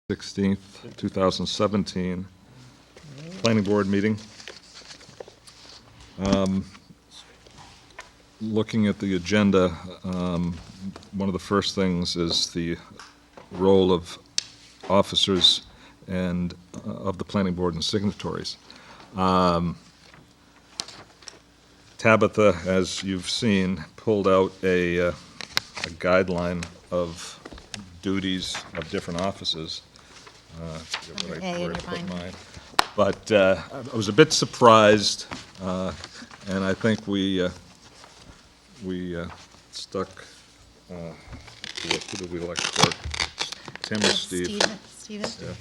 16th, 2017, planning board meeting. Looking at the agenda, one of the first things is the role of officers and of the planning board and signatories. Tabitha, as you've seen, pulled out a guideline of duties of different offices. Under A in your binder. But I was a bit surprised, and I think we stuck, who did we elect clerk? Tim or Steve? Steven? Yeah.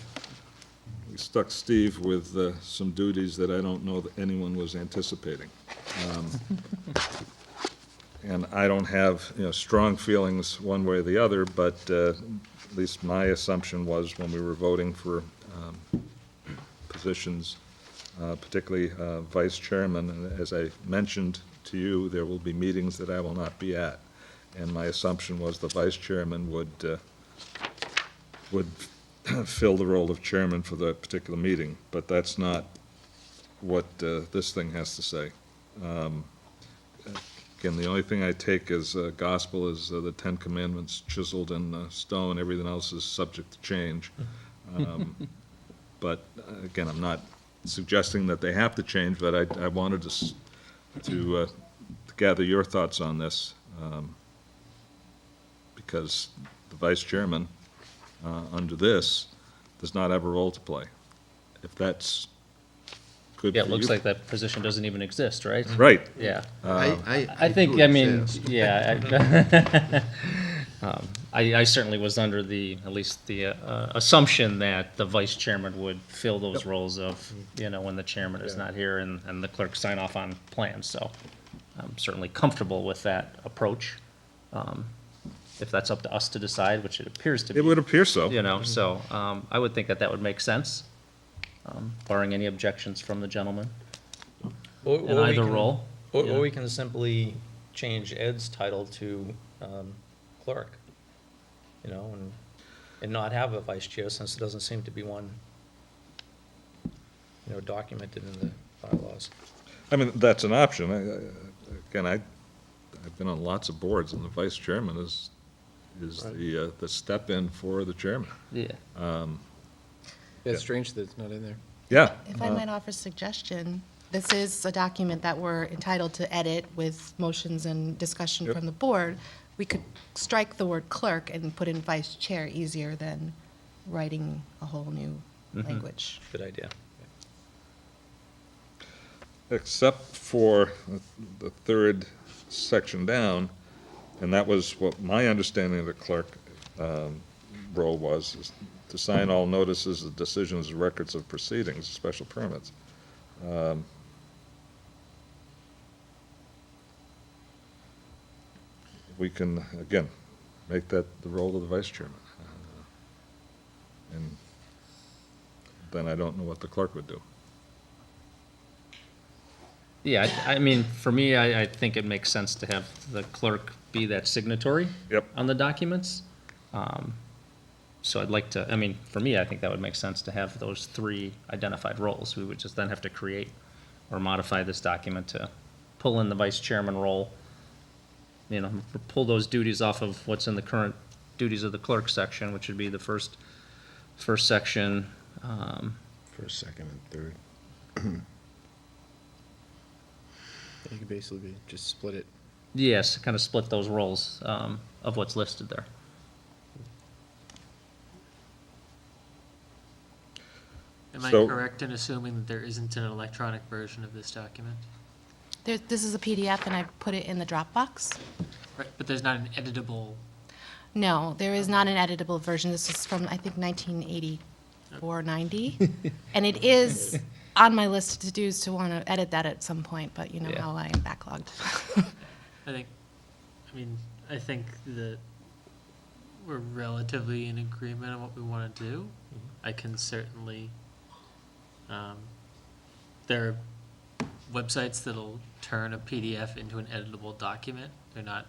We stuck Steve with some duties that I don't know that anyone was anticipating. And I don't have, strong feelings one way or the other, but at least my assumption was when we were voting for positions, particularly vice chairman, and as I mentioned to you, there will be meetings that I will not be at. And my assumption was the vice chairman would fill the role of chairman for the particular meeting, but that's not what this thing has to say. Again, the only thing I take as gospel is the Ten Commandments chiseled in stone. Everything else is subject to change. But again, I'm not suggesting that they have to change, but I wanted to gather your thoughts on this, because the vice chairman under this does not have a role to play. If that's good for you. Yeah, it looks like that position doesn't even exist, right? Right. Yeah. I think, do I mean, exist. yeah. I certainly was under at least the assumption that the vice chairman would fill those roles of, when the chairman is not here and the clerk sign off on plans. So I'm certainly comfortable with that approach. If that's up to us to decide, which it appears to be. It would appear so. So I would think that would make sense, barring any objections from the gentleman in either role. Or we can simply change Ed's title to clerk, and not have a vice chair, since there doesn't seem to be one, documented in the bylaws. I mean, that's an option. Again, I've been on lots of boards, and the vice chairman is the step-in for the chairman. Yeah. It's strange that it's not in there. Yeah. If I might offer a suggestion, this is a document that we're entitled to edit with motions and discussion Yep. from the board. We could strike the word clerk and put in vice chair, easier than writing a whole new language. Good idea. Except for the third section down, and that was what my understanding of the clerk role was, is to sign all notices of decisions, records of proceedings, special permits. We can, again, make that the role of the vice chairman. And then I don't know what the clerk would do. Yeah, I mean, for me, I think it makes sense to have the clerk be that signatory Yep. on the documents. So I'd like to, I mean, for me, I think that would make sense to have those three identified roles. We would just then have to create or modify this document to pull in the vice chairman role, pull those duties off of what's in the current duties of the clerk section, which would be the first section. First, second, and third. You could basically just split it. Yes, kind of split those roles of what's listed there. Am I So- correct in assuming that there isn't an electronic version of this document? This is a PDF, and I put it in the Dropbox. Right, but there's not an editable, No, there is not an editable version. This is from, I think, 1984, 90. And it is on my list of to-dos to want to edit that at some point, but you know Yeah. how I am backlogged. I think that we're relatively in agreement on what we want to do. I can certainly, there are websites that'll turn a PDF into an editable document. They're not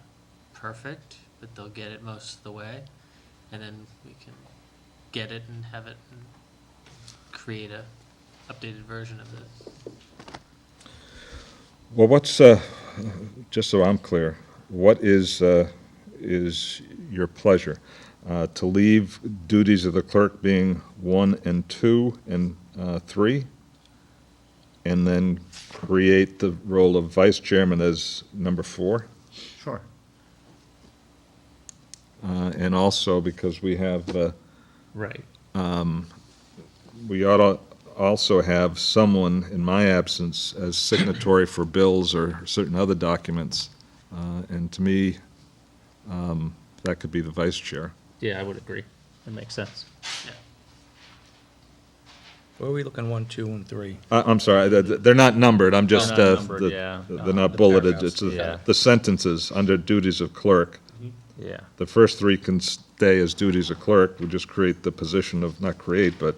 perfect, but they'll get it most of the way. And then we can get it and have it and create a updated version of this. Well, what's, just so I'm clear, what is your pleasure? To leave duties of the clerk being 1 and 2 and 3? And then create the role of vice chairman as number 4? Sure. And also, because we have, Right. we ought to also have someone, in my absence, as signatory for bills or certain other documents. And to me, that could be the vice chair. Yeah, I would agree. That makes sense. Yeah. Where are we looking, 1, 2, and 3? I'm sorry, they're not numbered, I'm just, not numbered, the- yeah. they're not The bulleted, paragraphs, it's yeah. the sentences under duties of clerk. Yeah. The first 3 can stay as duties of clerk, we just create the position of, not create, but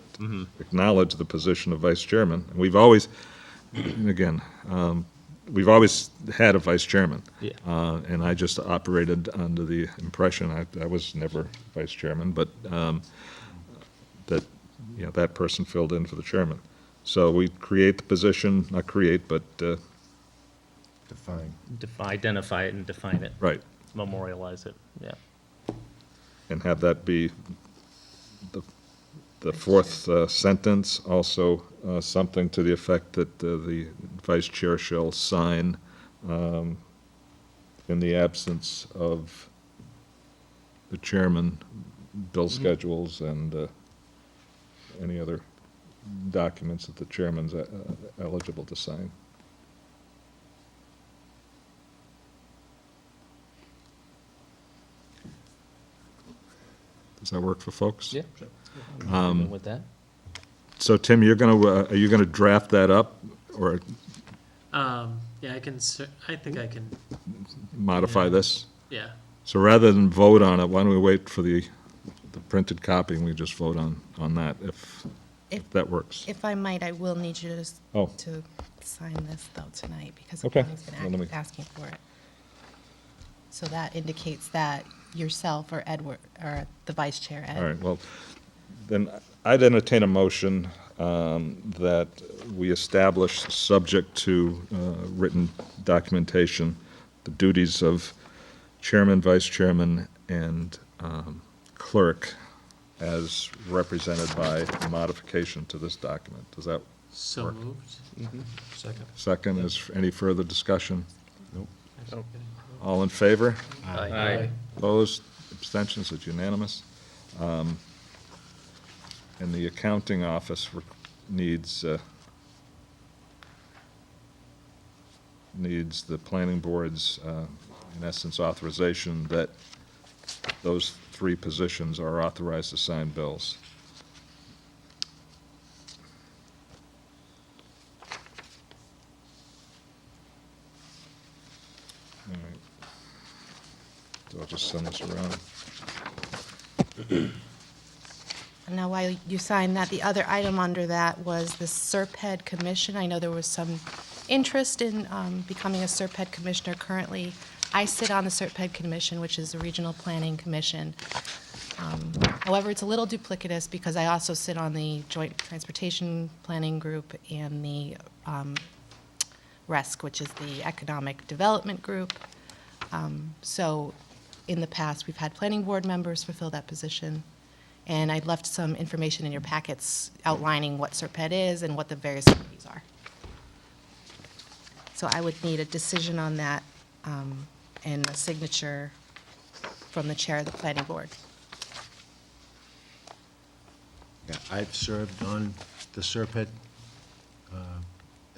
acknowledge the position of vice chairman. And we've always, and again, we've always had a vice chairman. Yeah. And I just operated under the impression, I was never vice chairman, but that, you know, that person filled in for the chairman. So we create the position, not create, but, Define. Identify it and define it, right, memorialize it, yeah. and have that be the fourth sentence, also something to the effect that the vice chair shall sign in the absence of the chairman, bill schedules and any other documents that the chairman's eligible to sign. Does that work for folks? Yeah. With that? So Tim, you're are you gonna draft that up or Yeah, I think I can, modify Yeah. this? yeah. So rather than vote on it, why don't we wait for the printed copy and we just vote on that if If- that works? If I might, I will need you Oh. to sign this though tonight because Okay. Bonnie's Well, let been me- asking for it. So that indicates that yourself or Edward, or the vice chair, Ed. All right, well, then I'd entertain a motion that we establish, subject to written documentation, the duties of chairman, vice chairman, and clerk as represented by modification to this document. Does that, So Work. moved. Second. second, is any further discussion? Nope. All in favor? Aye. Opposed, abstentions, it's unanimous. And the accounting office needs the planning board's, in essence, authorization that those 3 positions are authorized to sign bills. All right. So I'll just send this around. And now while you sign that, the other item under that was the SERPED commission. I know there was some interest in becoming a SERPED commissioner currently. I sit on the SERPED commission, which is the Regional Planning Commission. However, it's a little duplicitous because I also sit on the Joint Transportation Planning Group and the RESC, which is the Economic Development Group. So in the past, we've had planning board members fulfill that position. And I left some information in your packets outlining what SERPED is and what the various committees are. So I would need a decision on that and a signature from the chair of the planning board. Yeah, I've served on the SERPED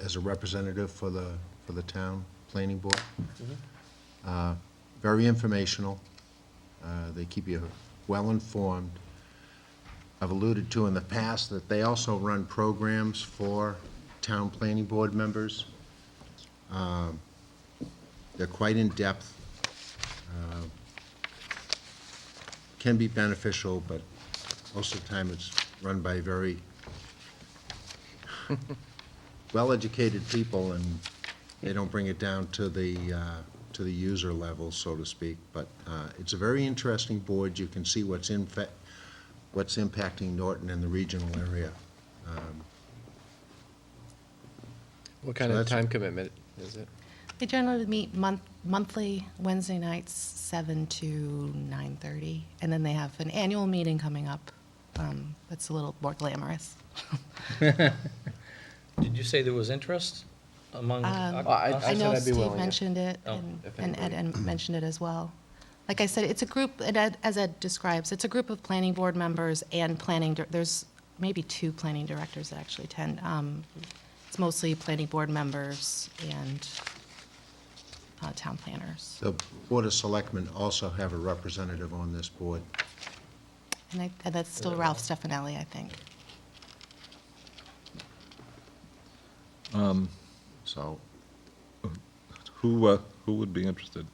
as a representative for the town planning board. Very informational. They keep you well-informed. I've alluded to in the past that they also run programs for town planning board members. They're quite in-depth. Can be beneficial, but most of the time it's run by very well-educated people, and they don't bring it down to the user level, so to speak. But it's a very interesting board. You can see what's what's impacting Norton and the regional area. What kind So of that's- time commitment is it? They generally meet monthly, Wednesday nights, 7 to 9:30, and then they have an annual meeting coming up that's a little more glamorous. Did you say there was interest among? I I said know I'd be Steve willing, yeah. mentioned it, Oh, if and Ed anybody- mentioned it as well. Like I said, it's a group, and as Ed describes, it's a group of planning board members and there's maybe 2 planning directors that actually attend. It's mostly planning board members and town planners. The Board of Selectmen also have a representative on this board. And that's still Ralph Stefanelli, I think. So Who would be interested?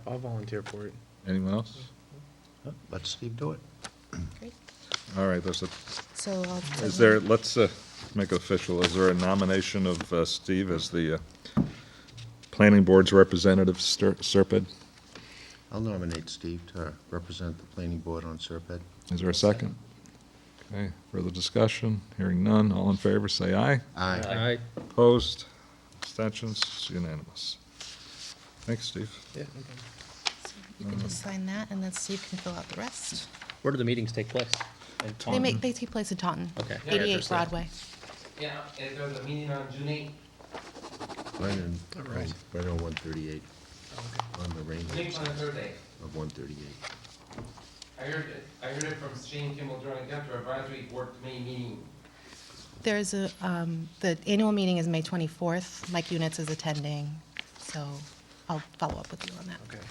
I'll volunteer for it. Anyone else? let Steve do it. Great. All right, there's a, So I'll. is there, let's make it official. Is there a nomination of Steve as the planning board's representative, Serpent? I'll nominate Steve to represent the planning board on Serpent. Is there a second? Okay, further discussion? Hearing none. All in favor, say aye. Aye. Aye. Opposed? Abstentions? It's unanimous. Thanks, Steve. Yeah, no problem. You can just sign that, and then Steve can fill out the rest. Where do the meetings take place? In They take place in Taunton. Okay. 88 Broadway. Yeah, and there's a meeting on June 8th. Right on 138, on the range Next on Thursday. of 138. I heard it from Shane Kimball during the advisory board committee meeting. There's the annual meeting is May 24th. Mike Units is attending, so I'll follow up with you on that. Okay.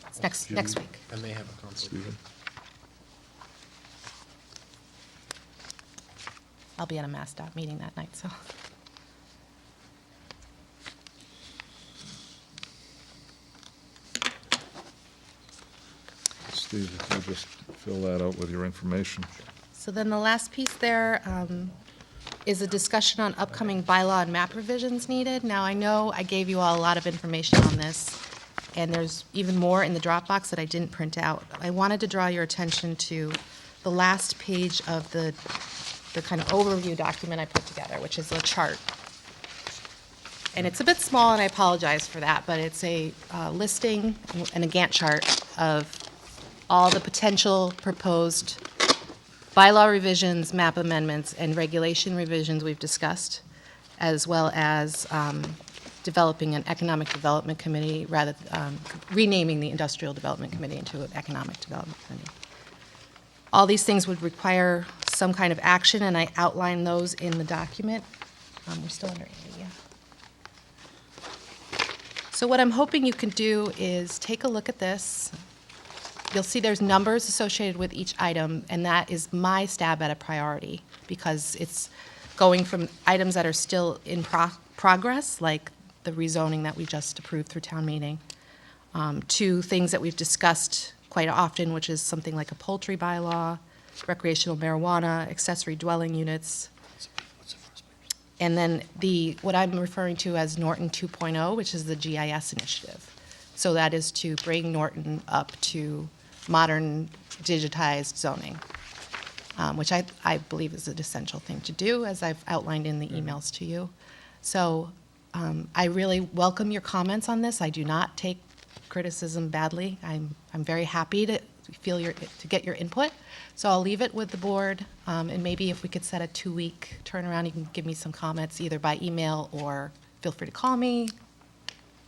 It's next week. I may have a conflict. Stephen? I'll be at a MassDOT meeting that night, so. Steve, if you just fill that out with your information. So then the last piece there is a discussion on upcoming bylaw and map revisions needed. Now, I know I gave you all a lot of information on this, and there's even more in the Dropbox that I didn't print out. I wanted to draw your attention to the last page of the kind of overview document I put together, which is a chart. And it's a bit small, and I apologize for that, but it's a listing and a Gantt chart of all the potential proposed bylaw revisions, map amendments, and regulation revisions we've discussed, as well as developing an economic development committee, renaming the industrial development committee into an economic development committee. All these things would require some kind of action, and I outline those in the document. We're still under A, yeah. So what I'm hoping you can do is take a look at this. You'll see there's numbers associated with each item, and that is my stab at a priority, because it's going from items that are still in progress, like the rezoning that we just approved through town meeting, to things that we've discussed quite often, which is something like a poultry bylaw, recreational marijuana, accessory dwelling units, and then what I'm referring to as Norton 2.0, which is the GIS initiative. So that is to bring Norton up to modern digitized zoning, which I believe is an essential thing to do, as I've outlined in the emails to you. So I really welcome your comments on this. I do not take criticism badly. I'm very happy to get your input. So I'll leave it with the board, and maybe if we could set a 2-week turnaround, you can give me some comments either by email or feel free to call me,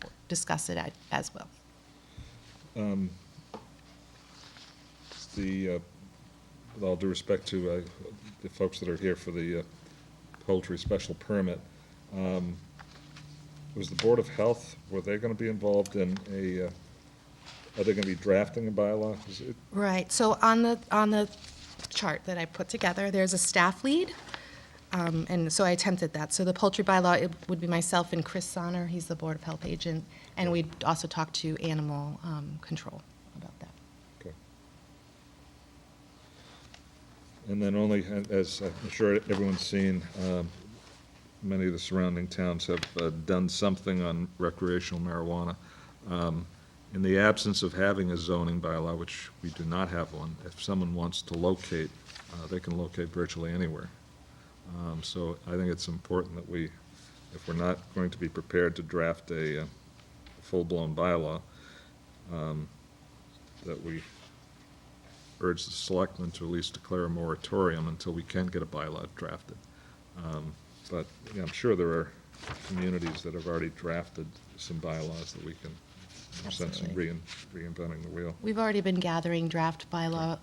or discuss it as well. With all due respect to the folks that are here for the poultry special permit, was the Board of Health, were they going to be involved in are they going to be drafting a bylaw? Is it- Right, so on the chart that I put together, there's a staff lead, and so I attempted that. So the poultry bylaw, it would be myself and Chris Sonner, he's the Board of Health agent, and we'd also talk to animal control about that. Okay. And then only, as I'm sure everyone's seen, many of the surrounding towns have done something on recreational marijuana. in the absence of having a zoning bylaw, which we do not have one, if someone wants to locate, they can locate virtually anywhere. So I think it's important that we, if we're not going to be prepared to draft a full-blown bylaw, that we urge the selectmen to at least declare a moratorium until we can get a bylaw drafted. But yeah, I'm sure there are communities that have already drafted some bylaws that we can, in a sense, reinventing the wheel. We've already been gathering draft bylaw,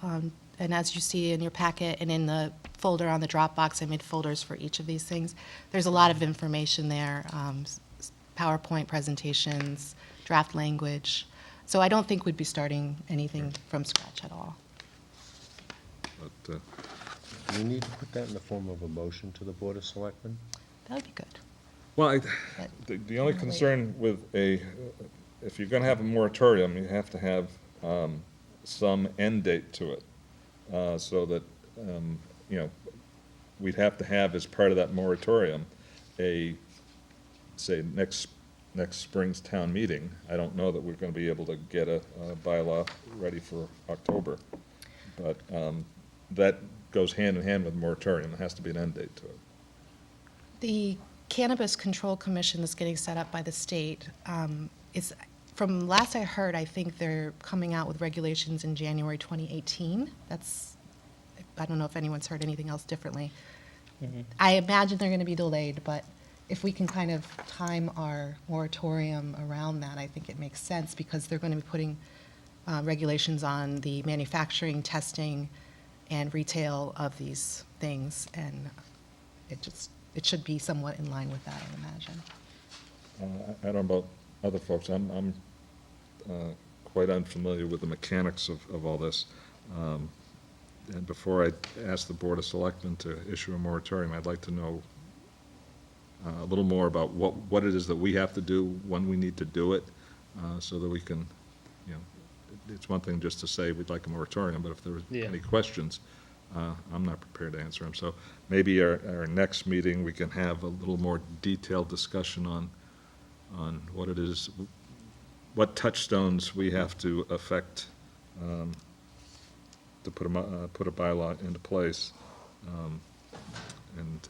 and as you see in your packet and in the folder on the Dropbox, I made folders for each of these things. There's a lot of information there, PowerPoint presentations, draft language. So I don't think we'd be starting anything from scratch at all. But, Do we need to put that in the form of a motion to the Board of Selectmen? That would be good. well, But the only concern with if you're gonna have a moratorium, you have to have some end date to it. So that, we'd have to have as part of that moratorium, say, next spring's town meeting. I don't know that we're gonna be able to get a bylaw ready for October. But that goes hand in hand with moratorium. There has to be an end date to it. The Cannabis Control Commission that's getting set up by the state is, from last I heard, I think they're coming out with regulations in January 2018. I don't know if anyone's heard anything else differently. I imagine they're going to be delayed, but if we can kind of time our moratorium around that, I think it makes sense, because they're going to be putting regulations on the manufacturing, testing, and retail of these things, and it should be somewhat in line with that, I imagine. I don't know about other folks. I'm quite unfamiliar with the mechanics of all this. And before I ask the Board of Selectmen to issue a moratorium, I'd like to know a little more about what it is that we have to do, when we need to do it, so that we can, it's one thing just to say we'd like a moratorium, but if there are any questions, I'm not prepared to answer them. So maybe our next meeting, we can have a little more detailed discussion on what it is, what touchstones we have to affect to put a bylaw into place, and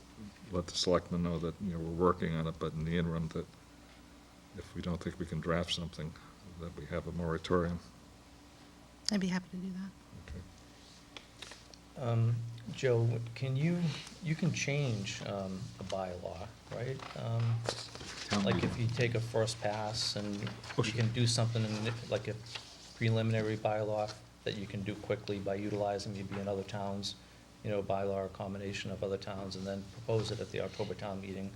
let the selectmen know that, we're working on it, but in the interim, that if we don't think we can draft something, that we have a moratorium. I'd be happy to do that. Okay. Joe, you can change a bylaw, right? Town Like meeting. if you take a first pass and Oh, you sure. can do something like a preliminary bylaw that you can do quickly by utilizing maybe in other towns, bylaw or combination of other towns, and then propose it at the October town meeting.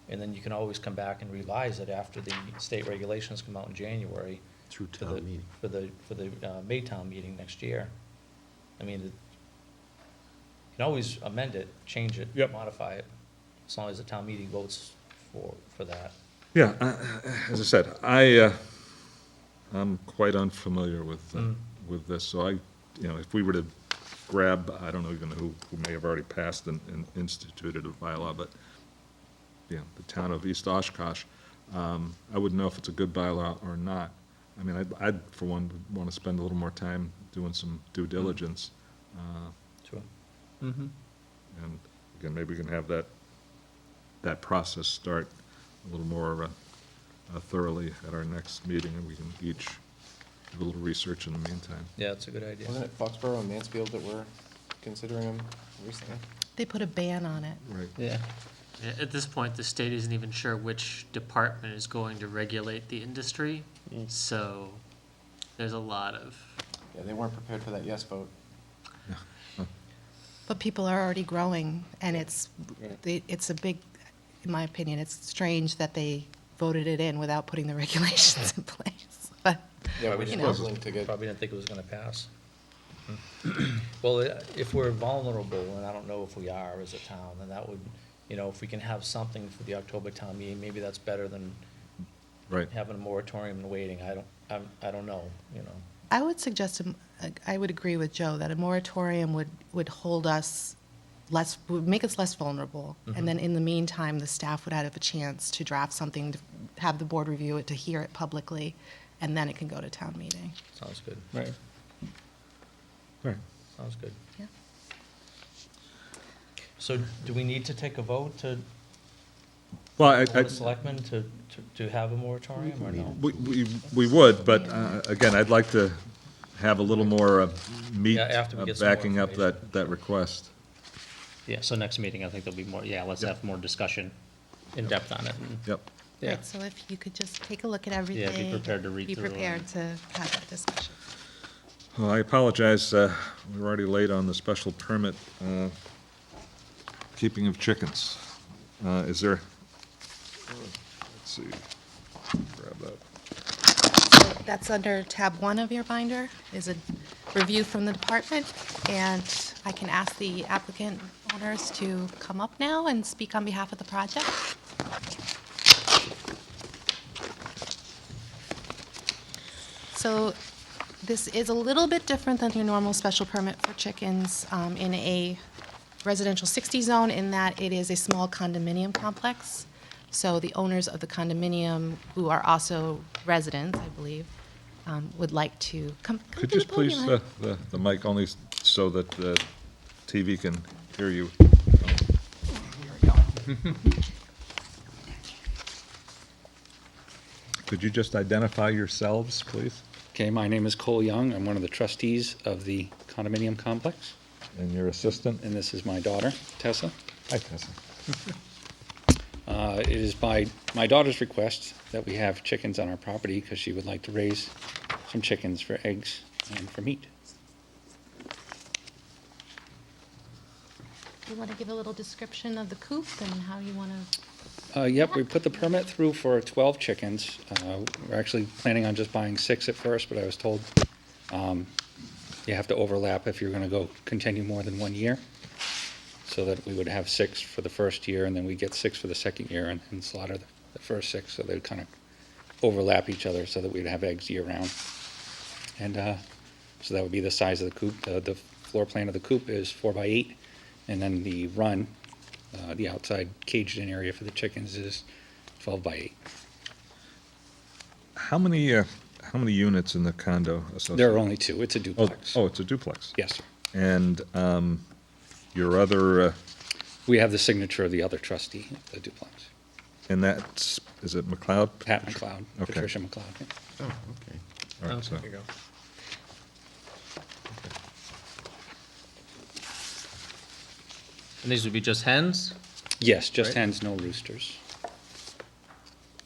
And then you can always come back and revise it after the state regulations come out in January. Through for town the- meeting. For the May town meeting next year. I mean, you can always amend it, change it, Yep. modify it, as long as the town meeting votes for that. Yeah, as I said, I'm quite unfamiliar with this, so if we were to grab, I don't know even who may have already passed and instituted a bylaw, but, the town of East Oshkosh, I wouldn't know if it's a good bylaw or not. I mean, I'd, for one, would want to spend a little more time doing some due diligence. Sure. Mm-hmm. And again, maybe we can have that process start a little more thoroughly at our next meeting, and we can each do a little research in the meantime. Yeah, that's a good idea. Wasn't it Foxborough and Mansfield that were considering them recently? They put a ban on it. Right. Yeah. Yeah, at this point, the state isn't even sure which department is going to regulate the industry, so there's a lot of, Yeah, they weren't prepared for that yes vote. But people are already growing, and it's Right. it's a big, in my opinion, it's strange that they voted it in without putting the regulations in place. But Yeah, we're You know. struggling to get. Probably didn't think it was gonna pass. Well, if we're vulnerable, and I don't know if we are as a town, then that would, if we can have something for the October town meeting, maybe that's better than Right. having a moratorium and waiting. I don't know, I would suggest, I would agree with Joe, that a moratorium would hold us less, would make us less vulnerable. And then in the meantime, the staff would have a chance to draft something, to have the board review it, to hear it publicly, and then it can go to town meeting. Sounds good. Right. Right. Sounds good. Yeah. So do we need to take a vote to, Well, I, Board of Selectmen to have a moratorium or no? we would, but again, I'd like to have a little more meat Yeah, after we get some more backing up information. that request. Yeah, so next meeting, I think there'll be more, yeah, let's have more discussion in depth on it. And, Yep. yeah, Right, so if you could just take a look at everything. Yeah, be prepared to read Be through prepared and- to have that discussion. Well, I apologize, we're already late on the special permit, keeping of chickens. Is there, let's see, grab that. So that's under tab 1 of your binder, is a review from the department, and I can ask the applicant owners to come up now and speak on behalf of the project. So this is a little bit different than your normal special permit for chickens in a residential 60 zone in that it is a small condominium complex. So the owners of the condominium, who are also residents, I believe, would like to come Could to you the just please, podium. the mic only so that the TV can hear you? Could you just identify yourselves, please, Okay, my name is Cole Young. I'm one of the trustees of the condominium complex, and your assistant? and this is my daughter, Tessa. Hi, Tessa. It is by my daughter's request that we have chickens on our property because she would like to raise some chickens for eggs and for meat. You want to give a little description of the coop and how you want to? Yep, we put the permit through for 12 chickens. We're actually planning on just buying 6 at first, but I was told you have to overlap if you're going to go continue more than 1 year. So that we would have 6 for the first year, and then we get 6 for the second year and slaughter the first 6, so they'd kind of overlap each other so that we'd have eggs year-round. And so that would be the size of the coop. The floor plan of the coop is 4 by 8, and then the run, the outside caged-in area for the chickens is 12 by 8. How many units in the condo association? There are only 2. It's a Oh, duplex. oh, it's a duplex? Yes, sir. And your other, We have the signature of the other trustee of the duplex, and that's, is it McLeod? Pat McLeod, Okay. Patricia McLeod. yeah. Oh, okay. All right, so- There you go. and these would be just hens? Yes, just Right. hens, no roosters.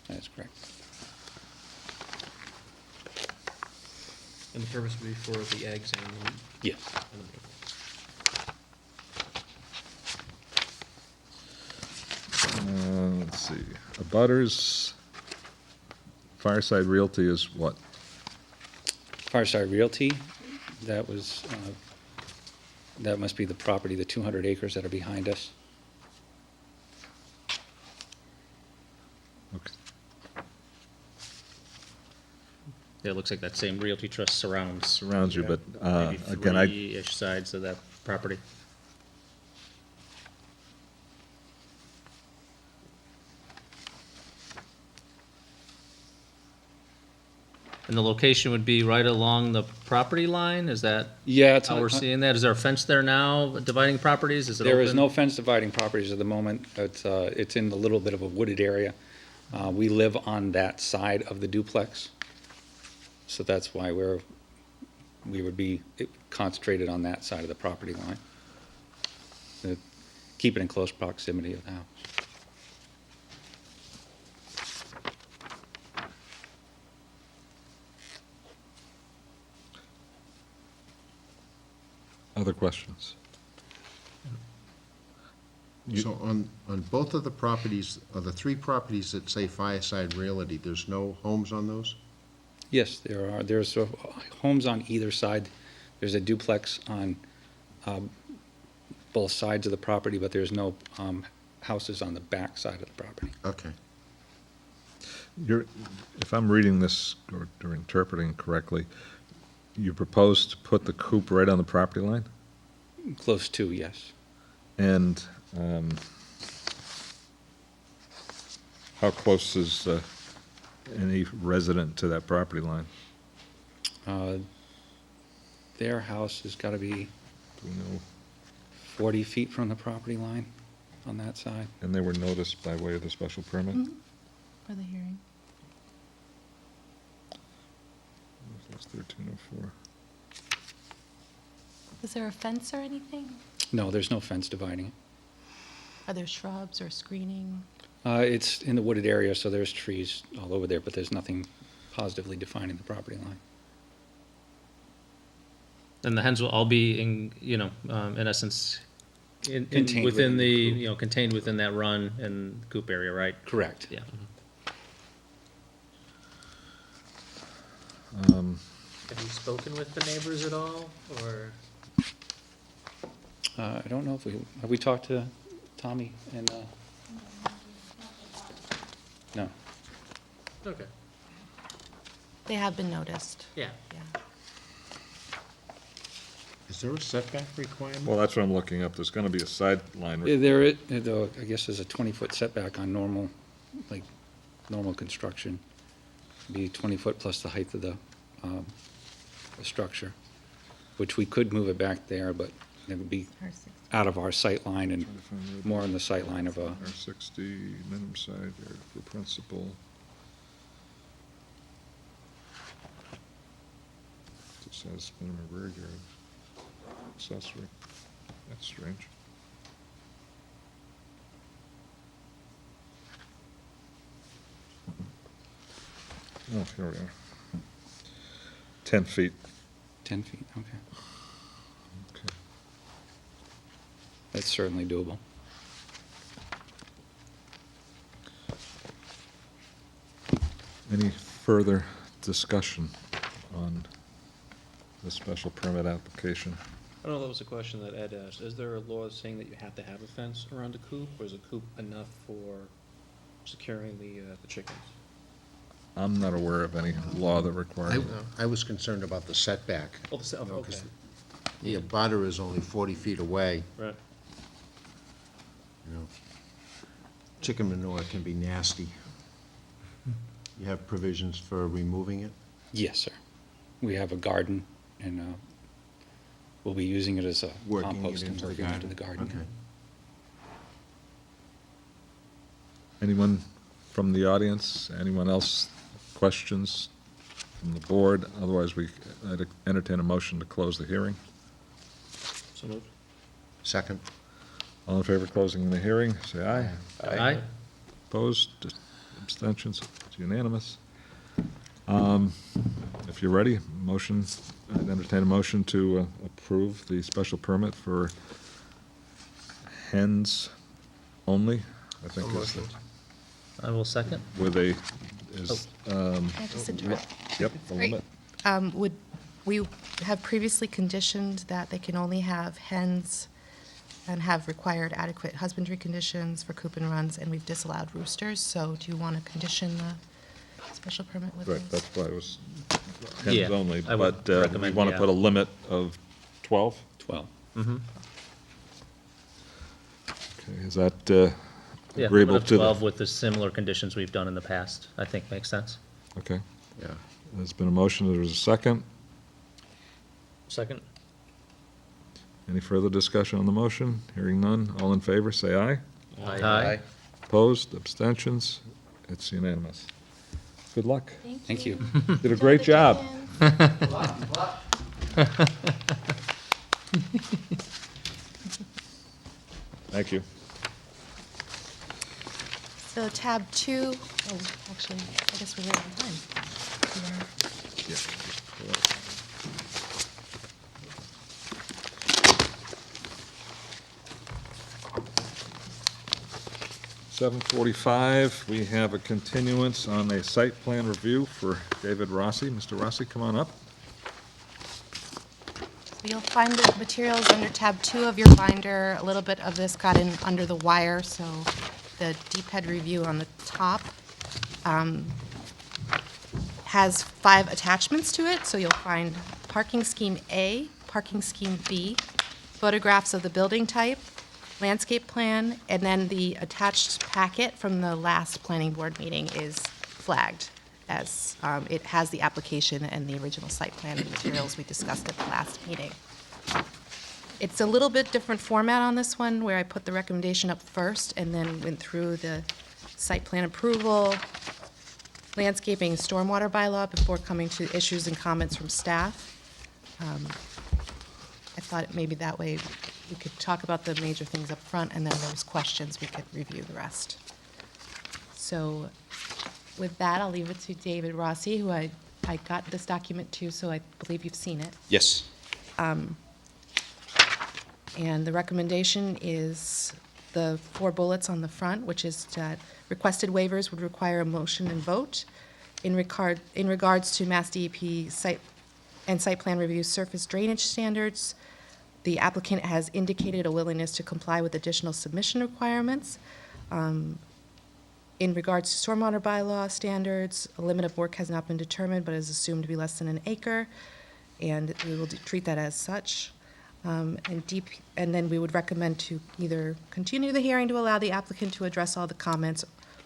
That's correct. And the purpose would be for the eggs and the meat? Yes. Let's see, Abutters, Fireside Realty is what? Fireside Realty, that was, that must be the property, the 200 acres that are behind us. Okay. Yeah, it looks like that same Realty Trust surrounds. Surrounds you, but Maybe again, I, three-ish sides of that property. And the location would be right along the property line? Is that Yeah, it's, how we're seeing that? Is there a fence there now dividing properties? Is it there is open? no fence dividing properties at the moment. It's in a little bit of a wooded area. We live on that side of the duplex, so that's why we would be concentrated on that side of the property line. Keep it in close proximity of the house. other questions? You- So on both of the properties, or the 3 properties that say Fireside Realty, there's no homes on those? Yes, there's homes on either side. There's a duplex on both sides of the property, but there's no houses on the back side of the property. Okay. You're, if I'm reading this or interpreting correctly, you propose to put the coop right on the property line? Close to, yes. And how close is any resident to that property line? Their house has got to be Do we know? 40 feet from the property line on that side. And they were noticed by way of the special permit? For the hearing. That's 1304. Is there a fence or anything? No, there's no fence dividing it. Are there shrubs or screening? It's in the wooded area, so there's trees all over there, but there's nothing positively defining the property line. And the hens will all be in, in essence, Contained within within the, the coop. contained within that run and coop area, right? Correct. Yeah. Have you spoken with the neighbors at all, or? I don't know if have we talked to Tommy and, no. Okay, They have been noticed, yeah. yeah. Is there a setback requirement? Well, that's what I'm looking up. There's going to be a sideline. Though, I guess there's a 20-foot setback on normal construction. Be 20 foot plus the height of the structure, which we could move it back there, but it would be out of our sight line and more in the sight line of a, R60, minimum side yard for principal. It says minimum rear yard, accessory. That's strange. Oh, here we are. 10 feet. 10 feet, okay. Okay. That's certainly doable. Any further discussion on the special permit application? I don't know, that was a question that Ed asked. Is there a law saying that you have to have a fence around a coop, or is a coop enough for securing the chickens? I'm not aware of any law that requires. I was concerned about the setback. Oh, the You know, 'cause okay, The abutter is only 40 feet away, right. you know. Chicken manure can be nasty. You have provisions for removing it? Yes, sir. We have a garden, and we'll be using it as a Working it compost and into the working into garden? the garden. Okay. Anyone from the audience? Anyone else? Questions from the board? Otherwise, I'd entertain a motion to close the hearing. So moved. Second? All in favor of closing the hearing, say aye. Aye. Opposed? Abstentions? It's unanimous. If you're ready, I'd entertain a motion to approve the special permit for hens only, I think is I will second. with a, Can I just interrupt? yep, a Right. limit. Would, we have previously conditioned that they can only have hens and have required adequate husbandry conditions for coop and runs, and we've disallowed roosters, so do you want to condition the special permit with Right, those? that's why it was Yeah, hens only, I would but we recommend, want to yeah. put a limit of 12? 12. Mm-hmm. Okay, is that Yeah, agreeable limit of to 12 the? with the similar conditions we've done in the past, I think makes sense. Okay, Yeah. there's been a motion, there's a second. Second? Any further discussion on the motion? Hearing none, all in favor, say aye. Aye. Opposed, abstentions? It's unanimous. Good luck. Thank you. Did a great job. Thank you. So tab 2, oh, actually, I guess we're right on time. Yeah. 7:45, we have a continuance on a site plan review for David Rossi. Mr. Rossi, come on up. So you'll find the materials under tab 2 of your binder. A little bit of this got in under the wire, so the deep head review on the top has 5 attachments to it. So you'll find parking scheme A, parking scheme B, photographs of the building type, landscape plan, and then the attached packet from the last planning board meeting is flagged as it has the application and the original site plan and materials we discussed at the last meeting. It's a little bit different format on this one, where I put the recommendation up first and then went through the site plan approval, landscaping, and stormwater bylaw before coming to issues and comments from staff. I thought maybe that way we could talk about the major things up front, and then if there was questions, we could review the rest. So with that, I'll leave it to David Rossi, who I got this document to, so I believe you've seen it. Yes. And the recommendation is the 4 bullets on the front, which is that requested waivers would require a motion and vote in regards to Mass DEP site plan review surface drainage standards. The applicant has indicated a willingness to comply with additional submission requirements. In regards to stormwater bylaw standards, a limit of work has not been determined, but is assumed to be less than an acre, and we will treat that as such. And then we would recommend to either continue the hearing to allow the applicant to address all the comments,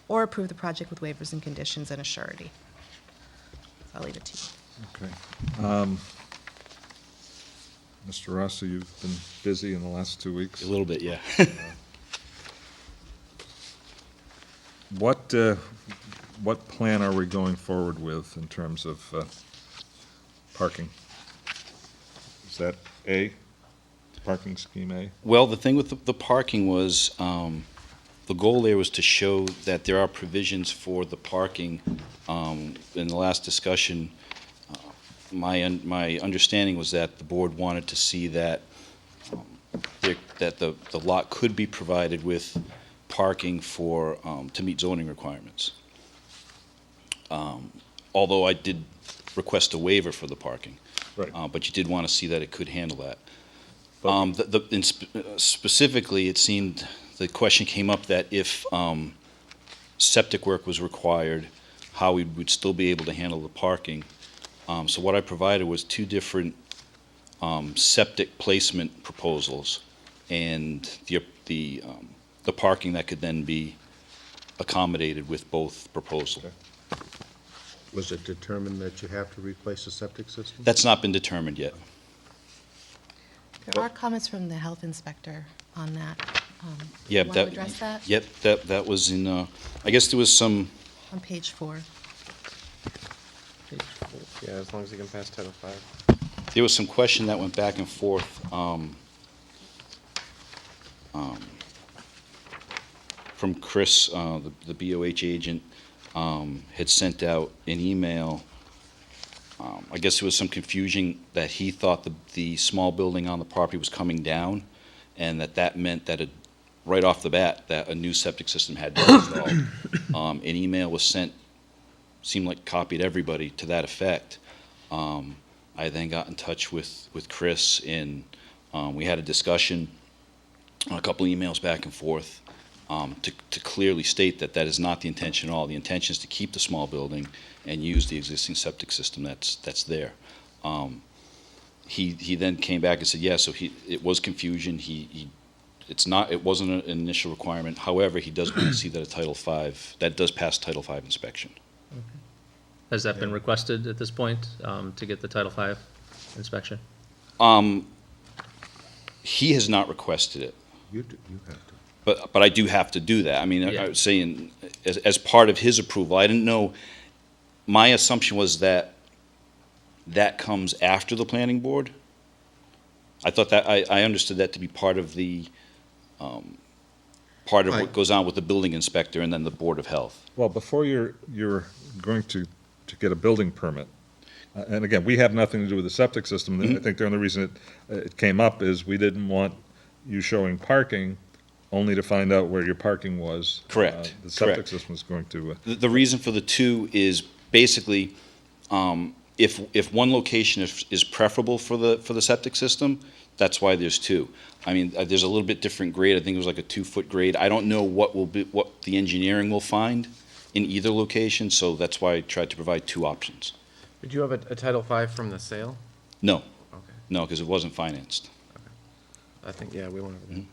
or approve the project with waivers and conditions and a surety. I'll leave it to you. Okay. Mr. Rossi, you've been busy in the last 2 weeks. A little bit, yeah. What plan are we going forward with in terms of parking? Is that A, parking scheme A? Well, the thing with the parking was, the goal there was to show that there are provisions for the parking. In the last discussion, my understanding was that the board wanted to see that that the lot could be provided with parking for, to meet zoning requirements. Although I did request a waiver for the parking. Right. But you did want to see that it could handle that. Specifically, it seemed, the question came up that if septic work was required, how we would still be able to handle the parking. So what I provided was 2 different septic placement proposals, and the parking that could then be accommodated with both proposals. Okay. Was it determined that you have to replace the septic system? That's not been determined yet. There are comments from the health inspector on that. Yeah, Want to address that? Yep, that was in, I guess there was some, On page 4. Yeah, as long as you can pass Title V. there was some question that went back and forth. From Chris, the BOH agent, had sent out an email. I guess there was some confusion that he thought the small building on the property was coming down, and that meant that right off the bat, that a new septic system had been installed. An email was sent, seemed like copied everybody to that effect. I then got in touch with Chris, and we had a discussion, a couple emails back and forth, to clearly state that is not the intention at all. The intention is to keep the small building and use the existing septic system that's there. He then came back and said, yeah, so it was confusion. It wasn't an initial requirement. However, he does want to see that a Title V, that does pass Title V inspection. Has that been requested at this point, to get the Title V inspection? He has not requested it. You have to. But I do have to do that. I mean, Yeah. I was saying, as part of his approval, I didn't know, my assumption was that comes after the planning board. I thought that, I understood that to be part of what Right. goes on with the building inspector and then the Board of Health. Well, before you're going to get a building permit, and again, we have nothing to do with the septic system. I think the only reason it came up is we didn't want you showing parking only to find out where your parking was. Correct, The septic correct. system is going to, The reason for the 2 is basically, if one location is preferable for the septic system, that's why there's 2. I mean, there's a little bit different grade. I think it was like a 2-foot grade. I don't know what the engineering will find in either location, so that's why I tried to provide 2 options. Did you have a Title V from the sale? No, Okay, no, because it wasn't financed. I think, yeah, we want to.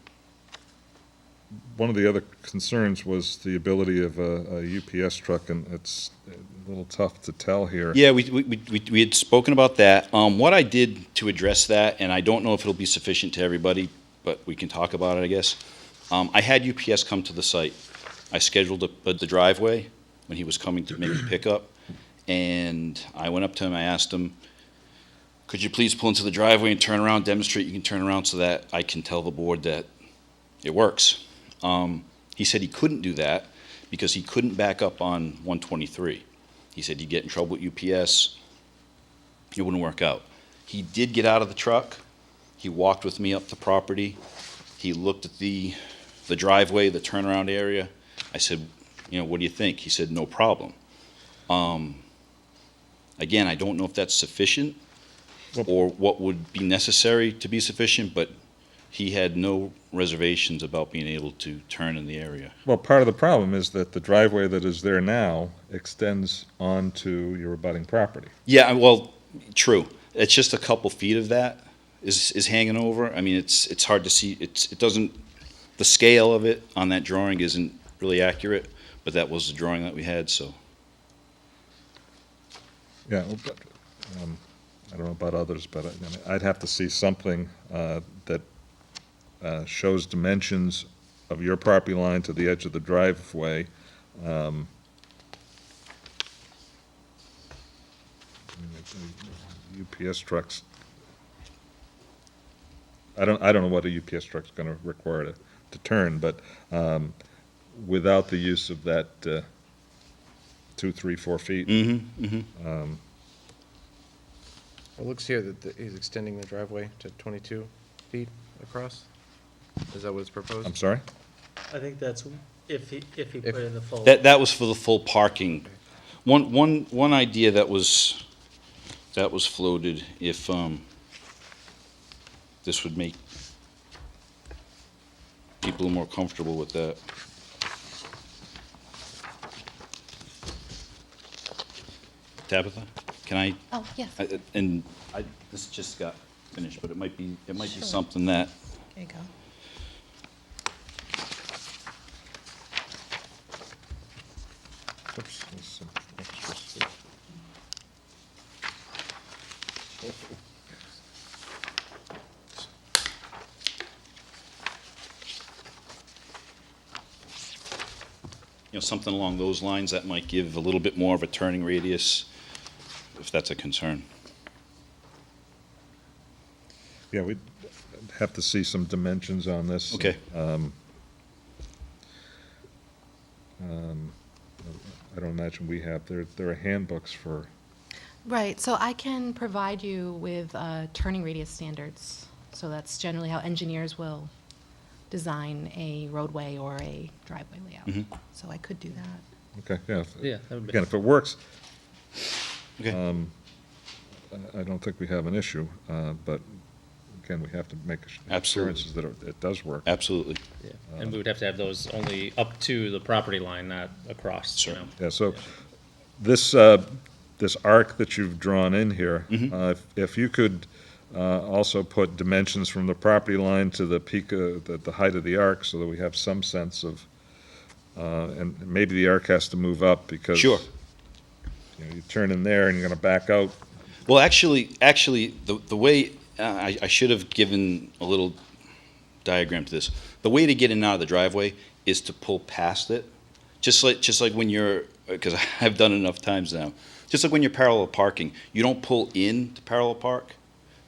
one of the other concerns was the ability of a UPS truck, and it's a little tough to tell here. Yeah, we had spoken about that. What I did to address that, and I don't know if it'll be sufficient to everybody, but we can talk about it, I guess. I had UPS come to the site. I scheduled the driveway when he was coming to make the pickup, and I went up to him, I asked him, could you please pull into the driveway and turn around, demonstrate you can turn around so that I can tell the board that it works. He said he couldn't do that because he couldn't back up on 123. He said he'd get in trouble with UPS. It wouldn't work out. He did get out of the truck. He walked with me up the property. He looked at the driveway, the turnaround area. I said, you know, what do you think? He said, no problem. Again, I don't know if that's sufficient or what would be necessary to be sufficient, but he had no reservations about being able to turn in the area. Well, part of the problem is that the driveway that is there now extends onto your abutting property. Yeah, well, true. It's just a couple feet of that is hanging over. I mean, it's hard to see. It doesn't, the scale of it on that drawing isn't really accurate, but that was the drawing that we had, so. Yeah, well, but, I don't know about others, but I'd have to see something that shows dimensions of your property line to the edge of the driveway. UPS trucks, I don't know what a UPS truck's gonna require to turn, but without the use of that 2, 3, 4 feet. It looks here that he's extending the driveway to 22 feet across. Is that what is proposed? I'm sorry? I think that's if he put in the full. That was for the full parking. One idea that was floated, if this would make people more comfortable with that. Tabitha, can I? Oh, yes, This just got finished, but it might be Sure. something that. there you go. Oops, there's some extra stuff. You know, something along those lines that might give a little bit more of a turning radius, if that's a concern. Yeah, we'd have to see some dimensions on this. Okay. I don't imagine we have, there are handbooks for, Right, so I can provide you with turning radius standards. So that's generally how engineers will design a roadway or a driveway layout. So I could do that. okay, yeah. Yeah, that would be. Again, if it works, Okay. I don't think we have an issue, but again, we have to make Absolutely. assurances that it does work. Absolutely. Yeah, and we would have to have those only up to the property line, not across, you Sure. know? Yeah, so this, this arc that you've drawn in here, if you could also put dimensions from the property line to the peak, the height of the arc, so that we have some sense of, and maybe the arc has to move up because. Sure. You know, you turn in there and you're gonna back out. Well, actually, the way, I should have given a little diagram to this. The way to get in and out of the driveway is to pull past it. Just like when you're, because I've done it enough times now, just like when you're parallel parking, you don't pull in to parallel park,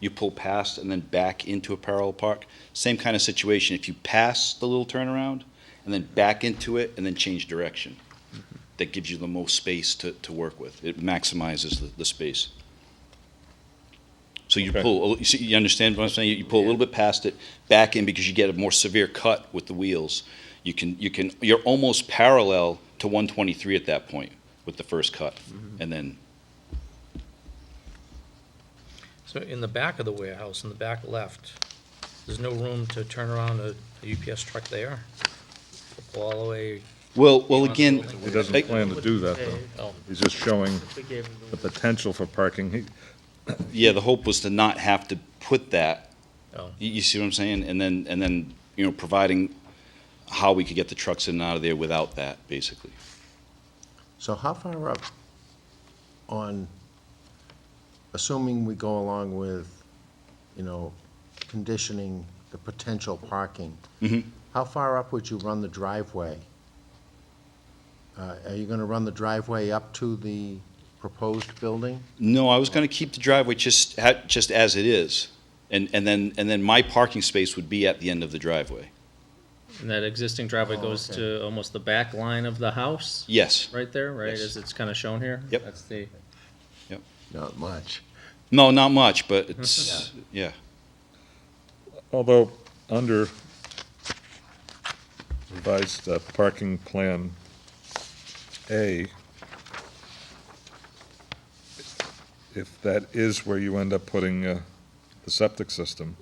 you pull past and then back into a parallel park. Same kind of situation, if you pass the little turnaround and then back into it and then change direction. That gives you the most space to work with. It maximizes the space. So you Okay. pull, you understand what I'm saying? You pull a little bit past it, back in because you get a more severe cut with the wheels. You're almost parallel to 123 at that point with the first cut. And then, So in the back of the warehouse, in the back left, there's no room to turn around a UPS truck there? Go all the way? well, beyond the again, building? He doesn't plan to do that, though. Oh, He's just showing We gave him the potential for parking. yeah, the hope was to not have to put that. oh. You see what I'm saying? And then, providing how we could get the trucks in and out of there without that, basically. So how far up on, assuming we go along with, you know, conditioning the potential parking, how far up would you run the driveway? Are you gonna run the driveway up to the proposed building? No, I was gonna keep the driveway just as it is, and then my parking space would be at the end of the driveway. And that existing driveway Oh, goes okay. to almost the back line of the house, Yes. right there, right, Yes. as it's kind of shown here? Yep. That's the, Not much. No, not much, but it's, yeah. Although, under revised parking plan A, if that is where you end up putting the septic system,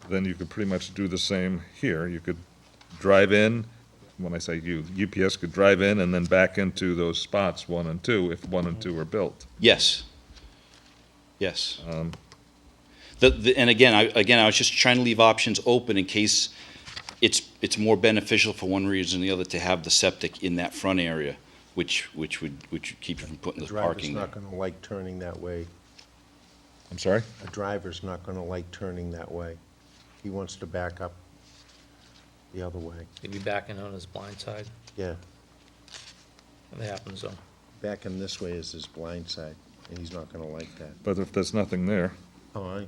then you could pretty much do the same here. You could drive in, when I say you, UPS could drive in and then back into those spots, 1 and 2, if 1 and 2 are built. Yes. Yes. And again, I was just trying to leave options open in case it's more beneficial for one reason or the other to have the septic in that front area, which would keep you from putting The the driver's parking there. not gonna like turning that way. I'm sorry? A driver's not gonna like turning that way. He wants to back up the other way. He'd be backing on his blind side, Yeah, when that happens, though. backing this way is his blind side, and he's not gonna like that. But if there's nothing there, Oh,